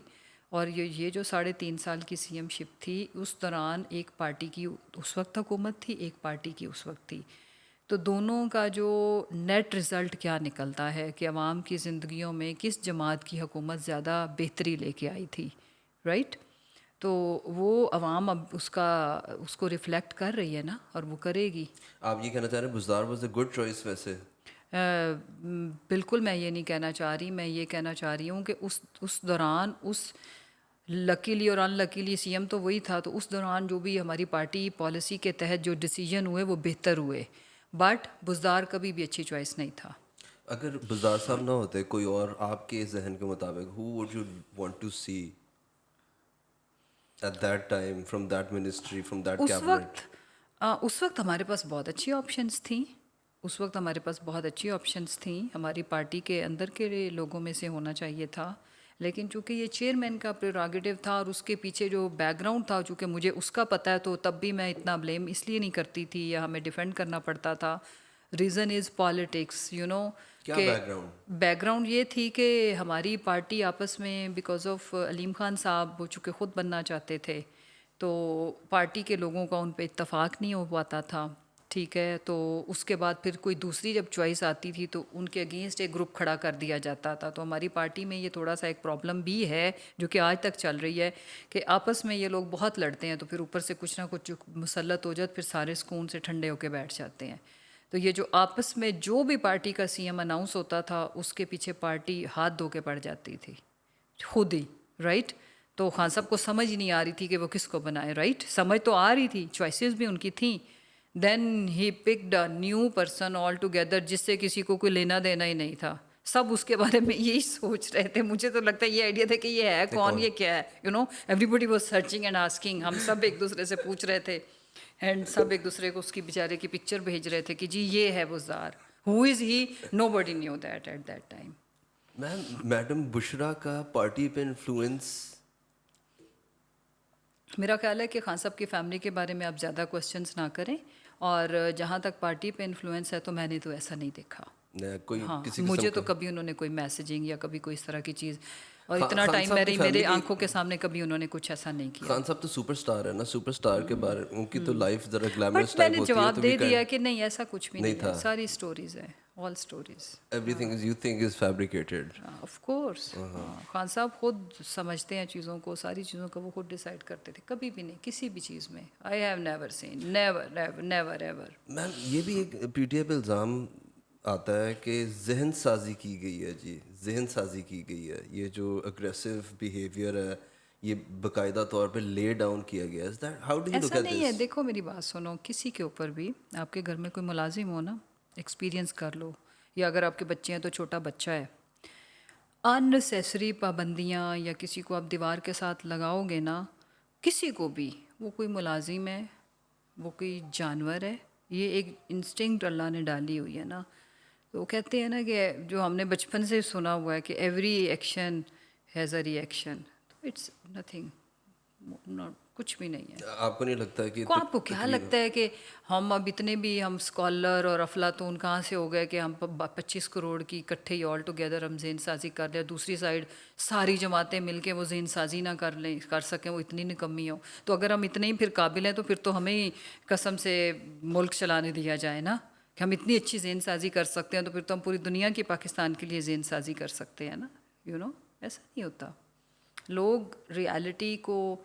اور یہ جو 3.5 سال کی سی ایم شپ تھی، اس دوران ایک پارٹی کی اس وقت حکومت تھی، ایک پارٹی کی اس وقت تھی، تو دونوں کا جو نیٹ رزلٹ کیا نکلتا ہے کہ عوام کی زندگیوں میں کس جماعت کی حکومت زیادہ بہتری لے کے آئی تھی، رائٹ؟ تو وہ عوام اب اس کو ریفلیکٹ کر رہی ہے نا، اور وہ کرے گی۔ آپ یہ کہنا چاہ رہے ہیں Buzdar was a good choice ویسے؟ بالکل میں یہ نہیں کہنا چاہ رہی، میں یہ کہنا چاہ رہی ہوں کہ اس دوران لکیلی اور ان لکیلی سی ایم تو وہی تھا، تو اس دوران جو بھی ہماری پارٹی پالیسی کے تحت جو ڈیسیجن ہوئے وہ بہتر ہوئے، بٹ بزدار کبھی بھی اچھی چوائس نہیں تھا۔ اگر بزدار صاحب نہ ہوتے، کوئی اور آپ کے ذہن کے مطابق who would you want to see at that time from that ministry, from that cabinet? اس وقت ہمارے پاس بہت اچھی آپشنس تھیں، ہماری پارٹی کے اندر کے لوگوں میں سے ہونا چاہیے تھا، لیکن چونکہ یہ چیئرمین کا پریروگیٹو تھا اور اس کے پیچھے جو بیک گراؤنڈ تھا، چونکہ مجھے اس کا پتہ ہے، تو تب بھی میں اتنا بلیم اس لیے نہیں کرتی تھی یا ہمیں ڈیفینڈ کرنا پڑتا تھا۔ ریزن از پالیٹکس، کیا کہ بیک گراؤنڈ؟ بیک گراؤنڈ یہ تھی کہ ہماری پارٹی آپس میں بیکاز آف علیم خان صاحب، وہ چونکہ خود بننا چاہتے تھے، تو پارٹی کے لوگوں کا ان پہ اتفاق نہیں ہو پاتا تھا، ٹھیک ہے؟ تو اس کے بعد پھر کوئی دوسری جب چوائس آتی تھی تو ان کے اگینسٹ ایک گروپ کھڑا کر دیا جاتا تھا۔ تو ہماری پارٹی میں یہ تھوڑا سا ایک پرابلم بھی ہے جو کہ آج تک چل رہی ہے، کہ آپس میں یہ لوگ بہت لڑتے ہیں، تو پھر اوپر سے کچھ نہ کچھ مسلط ہو جاتا، پھر سارے سکون سے ٹھنڈے ہو کے بیٹھ جاتے ہیں۔ تو یہ جو آپس میں جو بھی پارٹی کا سی ایم اناؤنس ہوتا تھا، اس کے پیچھے پارٹی ہاتھ دھو کے پڑ جاتی تھی خود ہی، رائٹ؟ تو خان صاحب کو سمجھ نہیں آ رہی تھی کہ وہ کس کو بنائے، رائٹ؟ سمجھ تو آ رہی تھی، چوائسیز بھی ان کی تھیں، then he picked a new person altogether جس سے کسی کو کوئی لینا دینا ہی نہیں تھا، سب اس کے بارے میں یہی سوچ رہے تھے۔ مجھے تو لگتا ہے یہ آئیڈیا تھا کہ یہ ہے کون، یہ کیا ہے، everybody was searching and asking, ہم سب ایک دوسرے سے پوچھ رہے تھے، اینڈ سب ایک دوسرے کو اس کی بیچارے کی پکچر بھیج رہے تھے کہ جی یہ ہے Buzdar, who is he, nobody knew that at that time. Ma'am, madam Bushra کا پارٹی پہ انفلوئنس؟ میرا خیال ہے کہ خان صاحب کی فیملی کے بارے میں آپ زیادہ کوسچنس نہ کریں، اور جہاں تک پارٹی پہ انفلوئنس ہے تو میں نے تو ایسا نہیں دیکھا۔ کوئی ہاں، کسی مجھے قسم تو کا؟ کبھی انہوں نے کوئی میسیجنگ یا کبھی کوئی اس طرح کی چیز، اور خان اتنا ٹائم صاحب کی میرے فیملی آنکھوں کے سامنے کبھی انہوں نے کچھ ایسا نہیں کیا۔ خان صاحب تو سپر اسٹار ہے نا، سپر اسٹار کے بارے ان کی تو لائف ذرا گلیمرس بٹ میں ٹائپ نے ہوتی ہے، جواب تو دے دیا کہ نہیں، ایسا کچھ بھی نہیں ہے، تھا، ساری اسٹوریز ہیں، all stories. Everything is you think is fabricated? Of course, Khan Sahib خود سمجھتے ہیں چیزوں کو، ساری چیزوں کو وہ خود ڈیسائیڈ کرتے تھے، کبھی بھی نہیں کسی بھی چیز میں۔ I have never seen, never never ever. Ma'am, یہ بھی ایک پی ٹی آئی پہ الزام آتا ہے کہ ذہن سازی کی گئی ہے، جی ذہن سازی کی گئی ہے، یہ جو اگریسو بیہیویئر ہے یہ باقاعدہ طور پہ لے ڈاؤن کیا گیا ہے۔ ہاؤ ڈو یو لک ایسا ایٹ نہیں ہے، دس؟ دیکھو میری بات سنو، کسی کے اوپر بھی، آپ کے گھر میں کوئی ملازم ہو نا، ایکسپیرینس کر لو، یا اگر آپ کے بچے ہیں تو چھوٹا بچہ ہے، اننیسیسری پابندیاں یا کسی کو آپ دیوار کے ساتھ لگاؤ گے نا، کسی کو بھی، وہ کوئی ملازم ہے، وہ کوئی جانور ہے، یہ ایک انسٹنکٹ اللہ نے ڈالی ہوئی ہے نا۔ تو وہ کہتے ہیں نا کہ جو ہم نے بچپن سے سنا ہوا ہے کہ every action has a reaction, تو اٹس نتھنگ، کچھ بھی نہیں ہے۔ آپ کو نہیں لگتا کہ آپ کو کیا لگتا ہے کہ ہم اب اتنے بھی ہم اسکالر اور افلاطون کہاں سے ہو گئے کہ ہم 25 کروڑ کی اکٹھے ہی آل ٹوگیدر ہم ذہن سازی کر لیں، دوسری سائڈ ساری جماعتیں مل کے وہ ذہن سازی نہ کر سکیں، وہ اتنی نکمی ہو؟ تو اگر ہم اتنے ہی پھر قابل ہیں تو پھر تو ہمیں ہی قسم سے ملک چلانے دیا جائے نا، کہ ہم اتنی اچھی ذہن سازی کر سکتے ہیں، تو پھر تو ہم پوری دنیا کی پاکستان کے لیے ذہن سازی کر سکتے ہیں نا، ایسا نہیں ہوتا۔ لوگ ریالٹی کو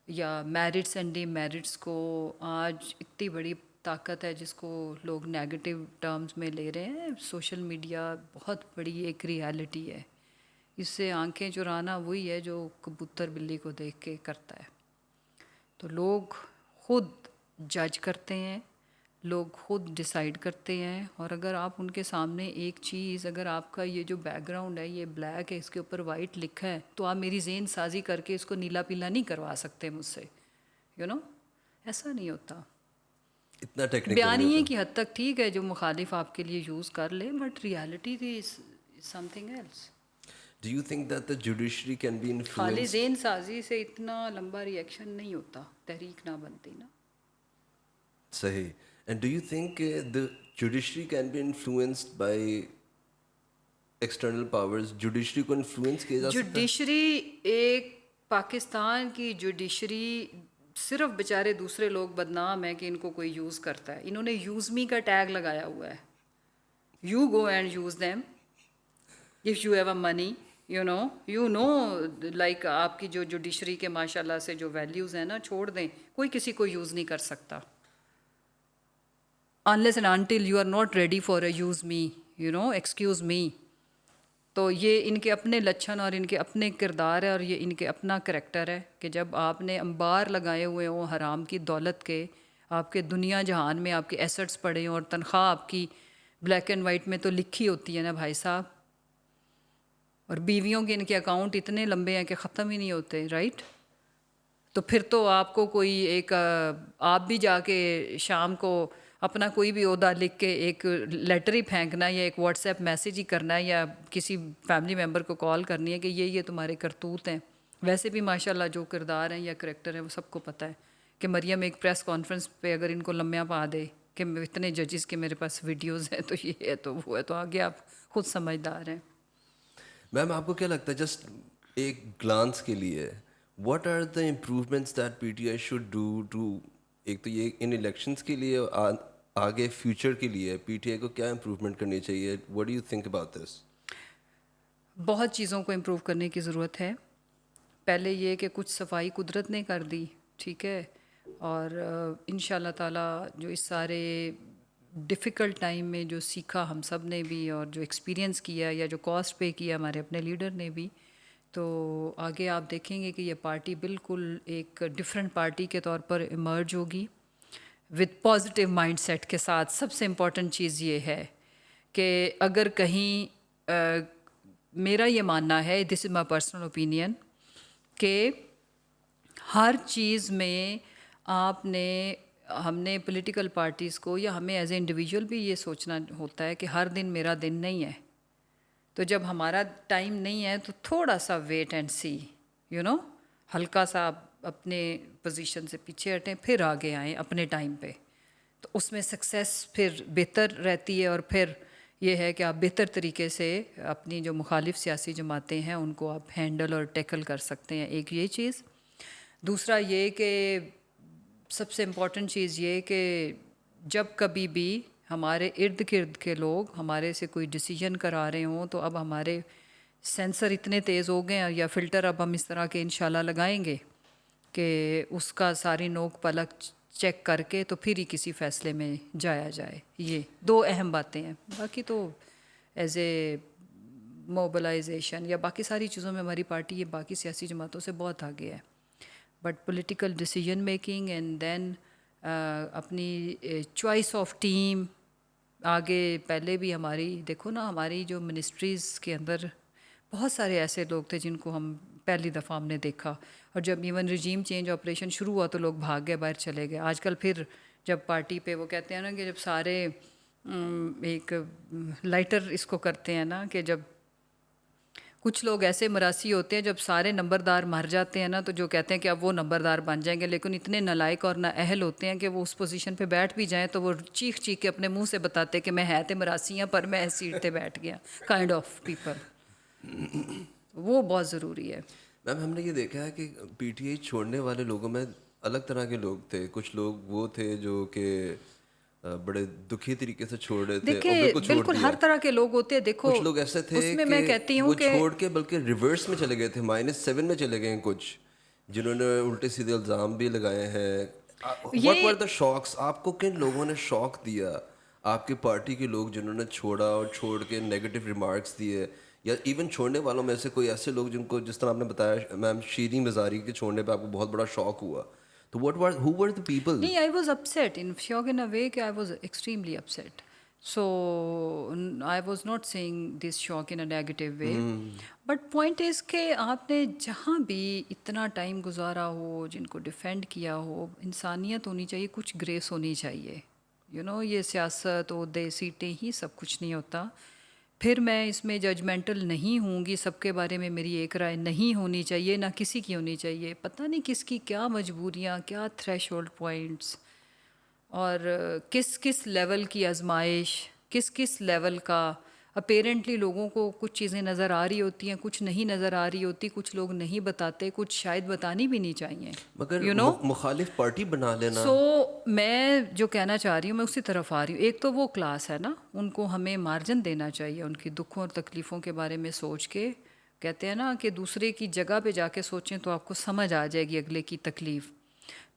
یا میرٹس اینڈ ڈی میرٹس کو، آج اتنی بڑی طاقت ہے جس کو لوگ نیگیٹو ٹرمز میں لے رہے ہیں، سوشل میڈیا بہت بڑی ایک ریالٹی ہے، اس سے آنکھیں چرانا وہی ہے جو کبوتر بلی کو دیکھ کے کرتا ہے۔ تو لوگ خود جج کرتے ہیں، لوگ خود ڈیسائیڈ کرتے ہیں، اور اگر آپ ان کے سامنے ایک چیز، اگر آپ کا یہ جو بیک گراؤنڈ ہے یہ بلیک ہے، اس کے اوپر وائٹ لکھا ہے، تو آپ میری ذہن سازی کر کے اس کو نیلا پیلا نہیں کروا سکتے مجھ سے، ایسا نہیں ہوتا۔ اتنا ٹیکنیکل نہیں بیانیے ہوتا؟ کی حد تک ٹھیک ہے جو مخالف آپ کے لیے یوز کر لے، but reality is something else. Do you think that the judiciary can be خالی influenced? ذہن سازی سے اتنا لمبا ریئیکشن نہیں ہوتا, تحریک نہ بنتی نا. صحیح. And do you think the judiciary can be influenced by external powers? Judiciary کو influence کیا جا سکتا ہے؟ جوڈیشری ایک پاکستان کی جوڈیشری صرف بیچارے دوسرے لوگ بدنام ہیں کہ ان کو کوئی یوز کرتا ہے. انہوں نے یوز می کا ٹیگ لگایا ہوا ہے. You go and use them if you have a money, you know like آپ کی جو جوڈیشری کے ماشاء اللہ سے جو ویلیوز ہیں نا, چھوڑ دیں, کوئی کسی کو یوز نہیں کر سکتا unless and until you are not ready for a use me, excuse me. تو یہ ان کے اپنے لچھن اور ان کے اپنے کردار ہے اور یہ ان کے اپنا کریکٹر ہے کہ جب آپ نے انبار لگائے ہوئے ہوں حرام کی دولت کے, آپ کے دنیا جہان میں آپ کے ایسٹس پڑے ہوں اور تنخواہ آپ کی بلیک اینڈ وائٹ میں تو لکھی ہوتی ہے نا بھائی صاحب, اور بیویوں کے ان کے اکاؤنٹ اتنے لمبے ہیں کہ ختم ہی نہیں ہوتے, رائٹ. تو پھر تو آپ کو کوئی ایک آپ بھی جا کے شام کو اپنا کوئی بھی عہدہ لکھ کے ایک لیٹر ہی پھینکنا ہے یا ایک واٹس ایپ میسیج ہی کرنا ہے یا کسی فیملی ممبر کو کال کرنی ہے کہ یہ تمہارے کرتوت ہیں. ویسے بھی ماشاء اللہ جو کردار ہیں یا کریکٹر ہیں وہ سب کو پتہ ہے کہ مریم ایک پریس کانفرنس پہ اگر ان کو لمحہ پا دے کہ اتنے ججز کے میرے پاس ویڈیوز ہیں تو یہ ہے تو وہ ہے, تو آگے آپ خود سمجھدار ہیں. میم آپ کو کیا لگتا ہے جسٹ ایک گلانس کے لیے what are the improvements that P T I should do to, ایک تو یہ ان الیکشنس کے لیے آگے فیوچر کے لیے پی ٹی آئی کو کیا امپروومنٹ کرنی چاہیے؟ What do you think about this? بہت چیزوں کو امپروو کرنے کی ضرورت ہے. پہلے یہ کہ کچھ صفائی قدرت نے کر دی, ٹھیک ہے, اور ان شاء اللہ تعالیٰ جو اس سارے ڈیفیکلٹ ٹائم میں جو سیکھا ہم سب نے بھی اور جو ایکسپیرینس کیا یا جو کاسٹ پے کیا ہمارے اپنے لیڈر نے بھی, تو آگے آپ دیکھیں گے کہ یہ پارٹی بالکل ایک ڈفرینٹ پارٹی کے طور پر ایمرج ہوگی وتھ پازیٹیو مائنڈ سیٹ کے ساتھ. سب سے امپورٹنٹ چیز یہ ہے کہ اگر کہیں میرا یہ ماننا ہے, this is my personal opinion, کہ ہر چیز میں ہم نے پولیٹیکل پارٹیز کو یا ہمیں ایز اے انڈیویجول بھی یہ سوچنا ہوتا ہے کہ ہر دن میرا دن نہیں ہے. تو جب ہمارا ٹائم نہیں ہے تو تھوڑا سا ویٹ اینڈ سی, ہلکا سا اپنے پوزیشن سے پیچھے ہٹیں پھر آگے آئیں اپنے ٹائم پہ, تو اس میں سکسیس پھر بہتر رہتی ہے. اور پھر یہ ہے کہ آپ بہتر طریقے سے اپنی جو مخالف سیاسی جماعتیں ہیں ان کو آپ ہینڈل اور ٹیکل کر سکتے ہیں. ایک یہ چیز. دوسرا یہ کہ سب سے امپورٹنٹ چیز یہ کہ جب کبھی بھی ہمارے ارد گرد کے لوگ ہمارے سے کوئی ڈیسیجن کرا رہے ہوں تو اب ہمارے سینسر اتنے تیز ہو گئے ہیں یا فلٹر اب ہم اس طرح کے انشاءاللہ لگائیں گے کہ اس کا ساری نوک پلک چیک کر کے تو پھر ہی کسی فیصلے میں جایا جائے. یہ دو اہم باتیں ہیں. باقی تو ایز اے موبلائزیشن یا باقی ساری چیزوں میں ہماری پارٹی یہ باقی سیاسی جماعتوں سے بہت آگے ہے. But political decision making and then اپنی چوائس آف ٹیم آگے. پہلے بھی ہماری دیکھو نا, ہماری جو منسٹریز کے اندر بہت سارے ایسے لوگ تھے جن کو ہم پہلی دفعہ ہم نے دیکھا, اور جب ایون رجیم چینج آپریشن شروع ہوا تو لوگ بھاگ گئے, باہر چلے گئے. آج کل پھر جب پارٹی پہ وہ کہتے ہیں نا کہ جب سارے ایک لائٹر اس کو کرتے ہیں نا کہ جب کچھ لوگ ایسے مراسی ہوتے ہیں جب سارے نمبردار مر جاتے ہیں نا تو جو کہتے ہیں کہ اب وہ نمبردار بن جائیں گے, لیکن اتنے نالائق اور نااہل ہوتے ہیں کہ وہ اس پوزیشن پہ بیٹھ بھی جائیں تو وہ چیخ چیخ کے اپنے منہ سے بتاتے ہیں کہ میں ہے تے مراسی ہیں پر میں اس سیٹ پہ بیٹھ گیا, کائنڈ آف پیپل. وہ بہت ضروری ہے. میم ہم نے یہ دیکھا ہے کہ پی ٹی آئی چھوڑنے والے لوگوں میں الگ طرح کے لوگ تھے. کچھ لوگ وہ تھے جو کہ بڑے دکھی طریقے سے چھوڑ رہے تھے اور بالکل چھوڑ بالکل دیا. ہر طرح کے لوگ ہوتے ہیں. دیکھو کچھ لوگ ایسے تھے اس میں میں کہتی کہ ہوں وہ کہ چھوڑ کے بلکہ ریورس میں چلے گئے تھے, -7 میں چلے گئے ہیں کچھ, جنہوں نے الٹے سیدھے الزام بھی لگائے ہیں. What were the shocks? آپ کو کن لوگوں نے شوق دیا؟ آپ کی پارٹی کے لوگ جنہوں نے چھوڑا اور چھوڑ کے نیگیٹو ریمارکس دیے, یا ایون چھوڑنے والوں میں سے کوئی ایسے لوگ جن کو جس طرح آپ نے بتایا میم شیریں مزاری کے چھوڑنے پہ آپ کو بہت بڑا شوق ہوا, تو who were the people? نہیں, I was upset in shock in a way کہ I was extremely upset. So I was not saying this shock in a negative way. But point is کہ آپ نے جہاں بھی اتنا ٹائم گزارا ہو, جن کو ڈیفینڈ کیا ہو, انسانیت ہونی چاہیے, کچھ گریس ہونی چاہیے. یہ سیاست عہدے سیٹیں ہی سب کچھ نہیں ہوتا. پھر میں اس میں ججمنٹل نہیں ہوں گی، سب کے بارے میں میری ایک رائے نہیں ہونی چاہیے، نہ کسی کی ہونی چاہیے. پتہ نہیں کس کی کیا مجبوریاں، کیا تھریش ہولڈ پوائنٹس، اور کس کس لیول کی آزمائش، کس کس لیول کا. اپیرنٹلی لوگوں کو کچھ چیزیں نظر آ رہی ہوتی ہیں، کچھ نہیں نظر آ رہی ہوتی، کچھ لوگ نہیں بتاتے، کچھ شاید بتانی بھی نہیں چاہیے. مگر یو نو مخالف پارٹی بنا لینا. سو میں جو کہنا چاہ رہی ہوں میں اسی طرف آ رہی ہوں. ایک تو وہ کلاس ہے نا، ان کو ہمیں مارجن دینا چاہیے ان کی دکھوں اور تکلیفوں کے بارے میں سوچ کے. کہتے ہیں نا کہ دوسرے کی جگہ پہ جا کے سوچیں تو آپ کو سمجھ آ جائے گی اگلے کی تکلیف.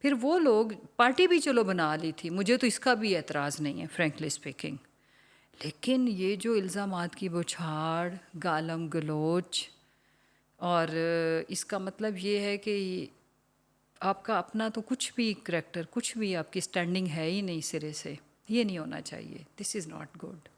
پھر وہ لوگ پارٹی بھی چلو بنا لی تھی، مجھے تو اس کا بھی اعتراض نہیں ہے فرینکلی اسپیکنگ، لیکن یہ جو الزامات کی بچھاڑ، گالم گلوچ، اور اس کا مطلب یہ ہے کہ آپ کا اپنا تو کچھ بھی کریکٹر، کچھ بھی آپ کی اسٹینڈنگ ہے ہی نہیں سرے سے. یہ نہیں ہونا چاہیے. دس از ناٹ گڈ.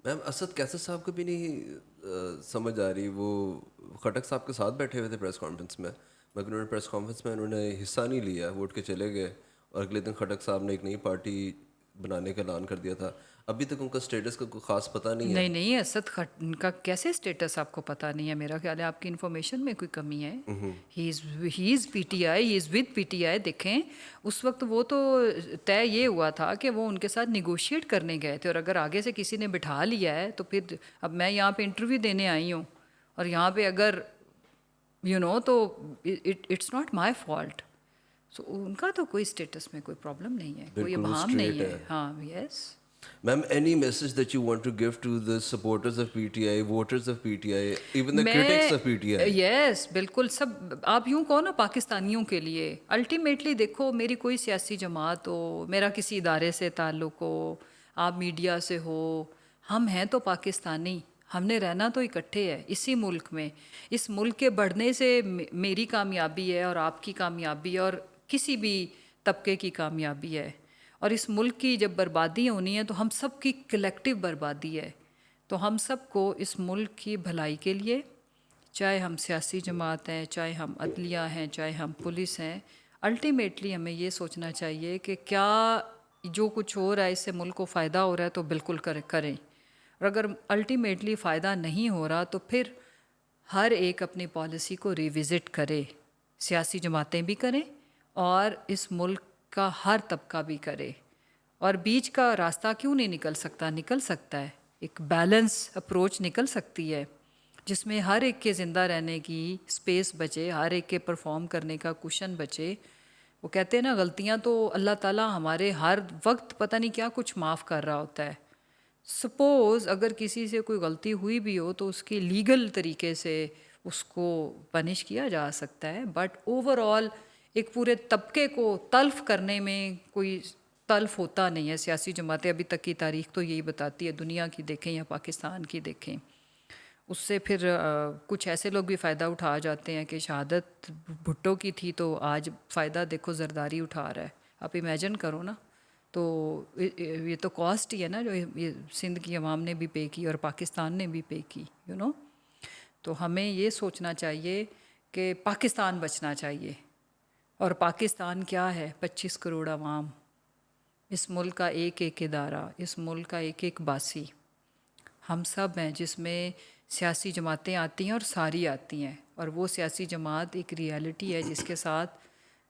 میم اسد کیسر صاحب کو بھی نہیں سمجھ آ رہی. وہ خٹک صاحب کے ساتھ بیٹھے ہوئے تھے پریس کانفرنس میں، مگر انہوں نے پریس کانفرنس میں انہوں نے حصہ نہیں لیا، ووٹ کے چلے گئے. اور اگلے دن خٹک صاحب نے ایک نئی پارٹی بنانے کا اعلان کر دیا تھا. ابھی تک ان کا اسٹیٹس کا کوئی خاص پتہ نہیں ہے. نہیں اسد ان کا کیسے اسٹیٹس آپ کو پتہ نہیں ہے؟ میرا خیال ہے آپ کی انفارمیشن میں کوئی کمی ہے. He is P T I, he is with P T I. دیکھیں اس وقت وہ تو طے یہ ہوا تھا کہ وہ ان کے ساتھ نیگوشیٹ کرنے گئے تھے، اور اگر آگے سے کسی نے بٹھا لیا ہے تو پھر اب میں یہاں پہ انٹرویو دینے آئی ہوں، اور یہاں پہ اگر تو اٹس ناٹ مائی فالٹ. سو ان کا تو کوئی اسٹیٹس میں کوئی پرابلم نہیں ہے، کوئی بالکل وہ ابہام نہیں straight ہے. ہاں یس. Ma'am, any message that you want to give to the supporters of PTI, voters of PTI, even the critics of PTI? یس بالکل. سب آپ یوں کہو نا پاکستانیوں کے لیے الٹیمیٹلی دیکھو، میری کوئی سیاسی جماعت ہو، میرا کسی ادارے سے تعلق ہو، آپ میڈیا سے ہو، ہم ہیں تو پاکستانی. ہم نے رہنا تو اکٹھے ہے اسی ملک میں. اس ملک کے بڑھنے سے میری کامیابی ہے، اور آپ کی کامیابی ہے، اور کسی بھی طبقے کی کامیابی ہے. اور اس ملک کی جب بربادی ہونی ہے تو ہم سب کی کلیکٹیو بربادی ہے. تو ہم سب کو اس ملک کی بھلائی کے لیے، چاہے ہم سیاسی جماعت ہیں، چاہے ہم عدلیہ ہیں، چاہے ہم پولیس ہیں، الٹیمیٹلی ہمیں یہ سوچنا چاہیے کہ کیا جو کچھ ہو رہا ہے اس سے ملک کو فائدہ ہو رہا ہے تو بالکل کریں. اور اگر الٹیمیٹلی فائدہ نہیں ہو رہا تو پھر ہر ایک اپنی پالیسی کو ریوزٹ کرے. سیاسی جماعتیں بھی کریں اور اس ملک کا ہر طبقہ بھی کرے. اور بیچ کا راستہ کیوں نہیں نکل سکتا؟ نکل سکتا ہے. ایک بیلنس اپروچ نکل سکتی ہے جس میں ہر ایک کے زندہ رہنے کی اسپیس بچے، ہر ایک کے پرفارم کرنے کا کوشن بچے. وہ کہتے ہیں نا غلطیاں تو اللہ تعالیٰ ہمارے ہر وقت پتہ نہیں کیا کچھ معاف کر رہا ہوتا ہے. سپوز اگر کسی سے کوئی غلطی ہوئی بھی ہو تو اس کی لیگل طریقے سے اس کو پنش کیا جا سکتا ہے، بٹ اوور آل ایک پورے طبقے کو تلف کرنے میں کوئی تلف ہوتا نہیں ہے. سیاسی جماعتیں ابھی تک کی تاریخ تو یہی بتاتی ہے، دنیا کی دیکھیں یا پاکستان کی دیکھیں. اس سے پھر کچھ ایسے لوگ بھی فائدہ اٹھا جاتے ہیں کہ شہادت بھٹو کی تھی تو آج فائدہ دیکھو زرداری اٹھا رہا ہے. آپ امیجن کرو نا. تو یہ تو کاسٹ ہی ہے نا جو یہ سندھ کی عوام نے بھی پے کی اور پاکستان نے بھی پے کی. تو ہمیں یہ سوچنا چاہیے کہ پاکستان بچنا چاہیے. اور پاکستان کیا ہے؟ 25 کروڑ عوام، اس ملک کا ایک ایک ادارہ، اس ملک کا ایک ایک باسی، ہم سب ہیں جس میں سیاسی جماعتیں آتی ہیں اور ساری آتی ہیں. اور وہ سیاسی جماعت ایک ریالٹی ہے جس کے ساتھ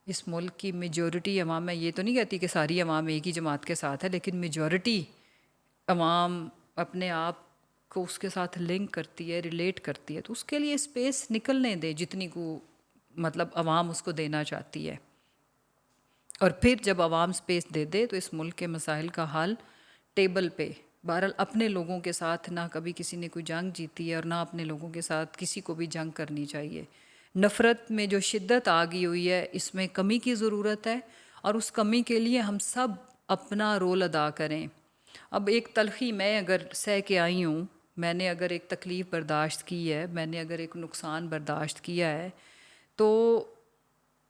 اس ملک کی میجورٹی عوام، میں یہ تو نہیں کہتی کہ ساری عوام ایک ہی جماعت کے ساتھ ہے، لیکن میجورٹی عوام اپنے آپ کو اس کے ساتھ لنک کرتی ہے، ریلیٹ کرتی ہے. تو اس کے لیے اسپیس نکلنے دے جتنی کو مطلب عوام اس کو دینا چاہتی ہے. اور پھر جب عوام اسپیس دے دے تو اس ملک کے مسائل کا حل ٹیبل پہ. بہرحال اپنے لوگوں کے ساتھ نہ کبھی کسی نے کوئی جنگ جیتی ہے اور نہ اپنے لوگوں کے ساتھ کسی کو بھی جنگ کرنی چاہیے. نفرت میں جو شدت آ گئی ہوئی ہے اس میں کمی کی ضرورت ہے، اور اس کمی کے لیے ہم سب اپنا رول ادا کریں. اب ایک تلخی میں اگر سہ کے آئی ہوں، میں نے اگر ایک تکلیف برداشت کی ہے، میں نے اگر ایک نقصان برداشت کیا ہے، تو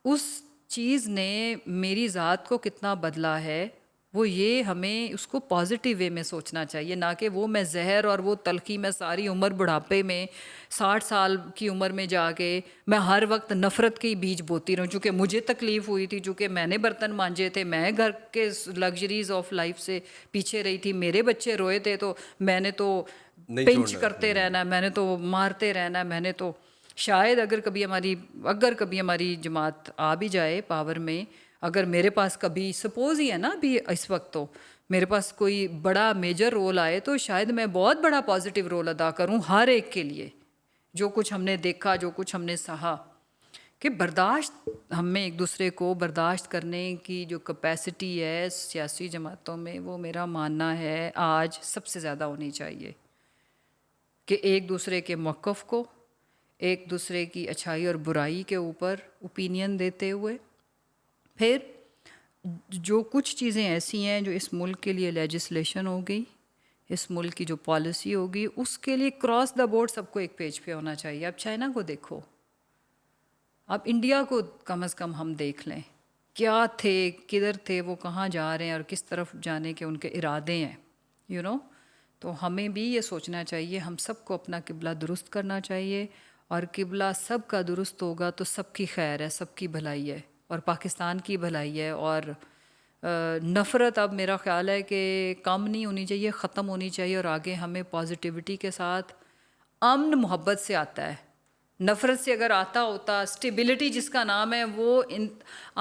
اس چیز نے میری ذات کو کتنا بدلا ہے وہ یہ ہمیں اس کو پازیٹیو وے میں سوچنا چاہیے، نہ کہ وہ میں زہر اور وہ تلخی میں ساری عمر بڑھاپے میں 60 سال کی عمر میں جا کے میں ہر وقت نفرت کے بیج بوتی رہوں. چونکہ مجھے تکلیف ہوئی تھی، چونکہ میں نے برتن مانجے تھے، میں گھر کے لگژریز آف لائف سے پیچھے رہی تھی، میرے بچے روئے تھے تو میں نے تو نہیں پنچ چھوڑنا. کرتے رہنا ہے، میں نے تو مارتے رہنا ہے، میں نے تو شاید اگر کبھی ہماری جماعت آ بھی جائے پاور میں، اگر میرے پاس کبھی سپوز ہی ہے نا ابھی اس وقت تو میرے پاس کوئی بڑا میجر رول آئے تو شاید میں بہت بڑا پازیٹیو رول ادا کروں ہر ایک کے لیے. جو کچھ ہم نے دیکھا، جو کچھ ہم نے سہا، کہ برداشت ہم میں ایک دوسرے کو برداشت کرنے کی جو کیپیسٹی ہے سیاسی جماعتوں میں، وہ میرا ماننا ہے آج سب سے زیادہ ہونی چاہیے. کہ ایک دوسرے کے موقف کو، ایک دوسرے کی اچھائی اور برائی کے اوپر اوپینین دیتے ہوئے، پھر جو کچھ چیزیں ایسی ہیں جو اس ملک کے لیے لیجسلیشن ہوگی، اس ملک کی جو پالیسی ہوگی، اس کے لیے کراس دا بورڈ سب کو ایک پیج پہ ہونا چاہیے. اب چائنا کو دیکھو، اب انڈیا کو کم از کم ہم دیکھ لیں، کیا تھے، کدھر تھے، وہ کہاں جا رہے ہیں اور کس طرف جانے کے ان کے ارادے ہیں. تو ہمیں بھی یہ سوچنا چاہیے، ہم سب کو اپنا قبلہ درست کرنا چاہیے، اور قبلہ سب کا درست ہوگا تو سب کی خیر ہے، سب کی بھلائی ہے، اور پاکستان کی بھلائی ہے. اور نفرت اب میرا خیال ہے کہ کم نہیں ہونی چاہیے، ختم ہونی چاہیے، اور آگے ہمیں پازیٹیوٹی کے ساتھ امن محبت سے آتا ہے. نفرت سے اگر آتا ہوتا، اسٹیبلٹی جس کا نام ہے، وہ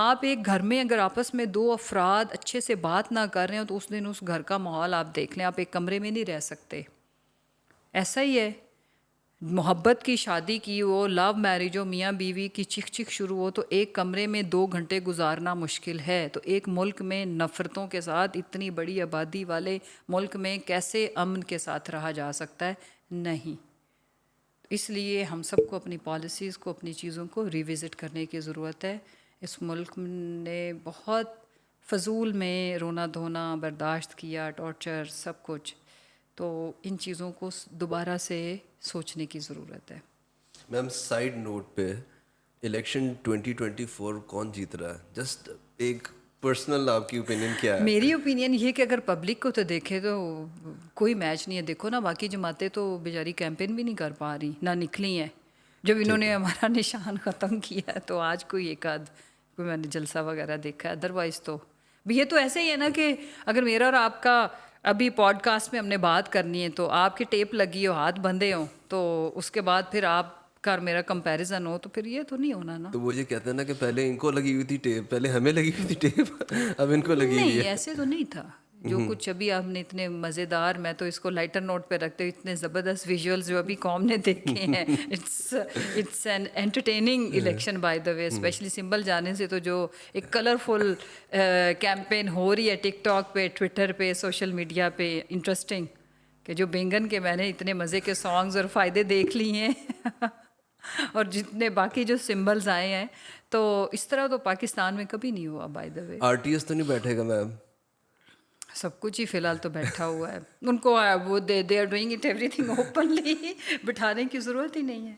آپ ایک گھر میں اگر آپس میں دو افراد اچھے سے بات نہ کر رہے ہوں تو اس دن اس گھر کا ماحول آپ دیکھ لیں، آپ ایک کمرے میں نہیں رہ سکتے. ایسا ہی ہے، محبت کی شادی کی ہو، لو میرج ہو، میاں بیوی کی چک چک شروع ہو، تو ایک کمرے میں 2 گھنٹے گزارنا مشکل ہے. تو ایک ملک میں نفرتوں کے ساتھ اتنی بڑی آبادی والے ملک میں کیسے امن کے ساتھ رہا جا سکتا ہے؟ نہیں. اس لیے ہم سب کو اپنی پالیسیز کو، اپنی چیزوں کو ریوزٹ کرنے کی ضرورت ہے. اس ملک نے بہت فضول میں رونا دھونا برداشت کیا، ٹارچر، سب کچھ. تو ان چیزوں کو دوبارہ سے سوچنے کی ضرورت ہے. میم سائڈ نوٹ پہ الیکشن 2024 کون جیت رہا ہے؟ جسٹ ایک پرسنل آپ کی اوپینین کیا ہے؟ میری اوپینین یہ کہ اگر پبلک کو تو دیکھے تو کوئی میچ نہیں ہے. دیکھو نا، باقی جماعتیں تو بیچاری کیمپین بھی نہیں کر پا رہی، نہ نکلی ہیں. جب انہوں نے ہمارا نشان ختم کیا ہے تو آج کوئی ایک آدھ کوئی میں نے جلسہ وغیرہ دیکھا ہے. ادروائز تو یہ تو ایسے ہی ہے نا کہ اگر میرا اور آپ کا ابھی پوڈ کاسٹ میں ہم نے بات کرنی ہے تو آپ کی ٹیپ لگی ہو، ہاتھ بندھے ہوں، تو اس کے بعد پھر آپ کا میرا کمپیریزن ہو، تو پھر یہ تو نہیں ہونا نا. تو وہ یہ کہتے ہیں نا کہ پہلے ان کو لگی ہوئی تھی ٹیپ، پہلے ہمیں لگی ہوئی تھی ٹیپ، اب ان کو لگی ہوئی نہیں، ہے. ایسے تو نہیں تھا. جو کچھ ابھی آپ نے اتنے مزیدار، میں تو اس کو لائٹر نوٹ پہ رکھتے ہوئے، اتنے زبردست ویژولز جو ابھی قوم نے دیکھے ہیں، it's an entertaining election by the way. Especially symbol جانے سے تو جو ایک کلرفل کیمپین ہو رہی ہے ٹک ٹاک پہ، ٹویٹر پہ، سوشل میڈیا پہ، انٹرسٹنگ کہ جو بینگن کے میں نے اتنے مزے کے سانگز اور فائدے دیکھ لی ہیں اور جتنے باقی جو سمبلز آئے ہیں، تو اس طرح تو پاکستان میں کبھی نہیں ہوا بائی دا وے. RTS تو نہیں بیٹھے گا میم؟ سب کچھ ہی فی الحال تو بیٹھا ہوا ہے. ان کو وہ they are doing it everything openly, بٹھانے کی ضرورت ہی نہیں ہے.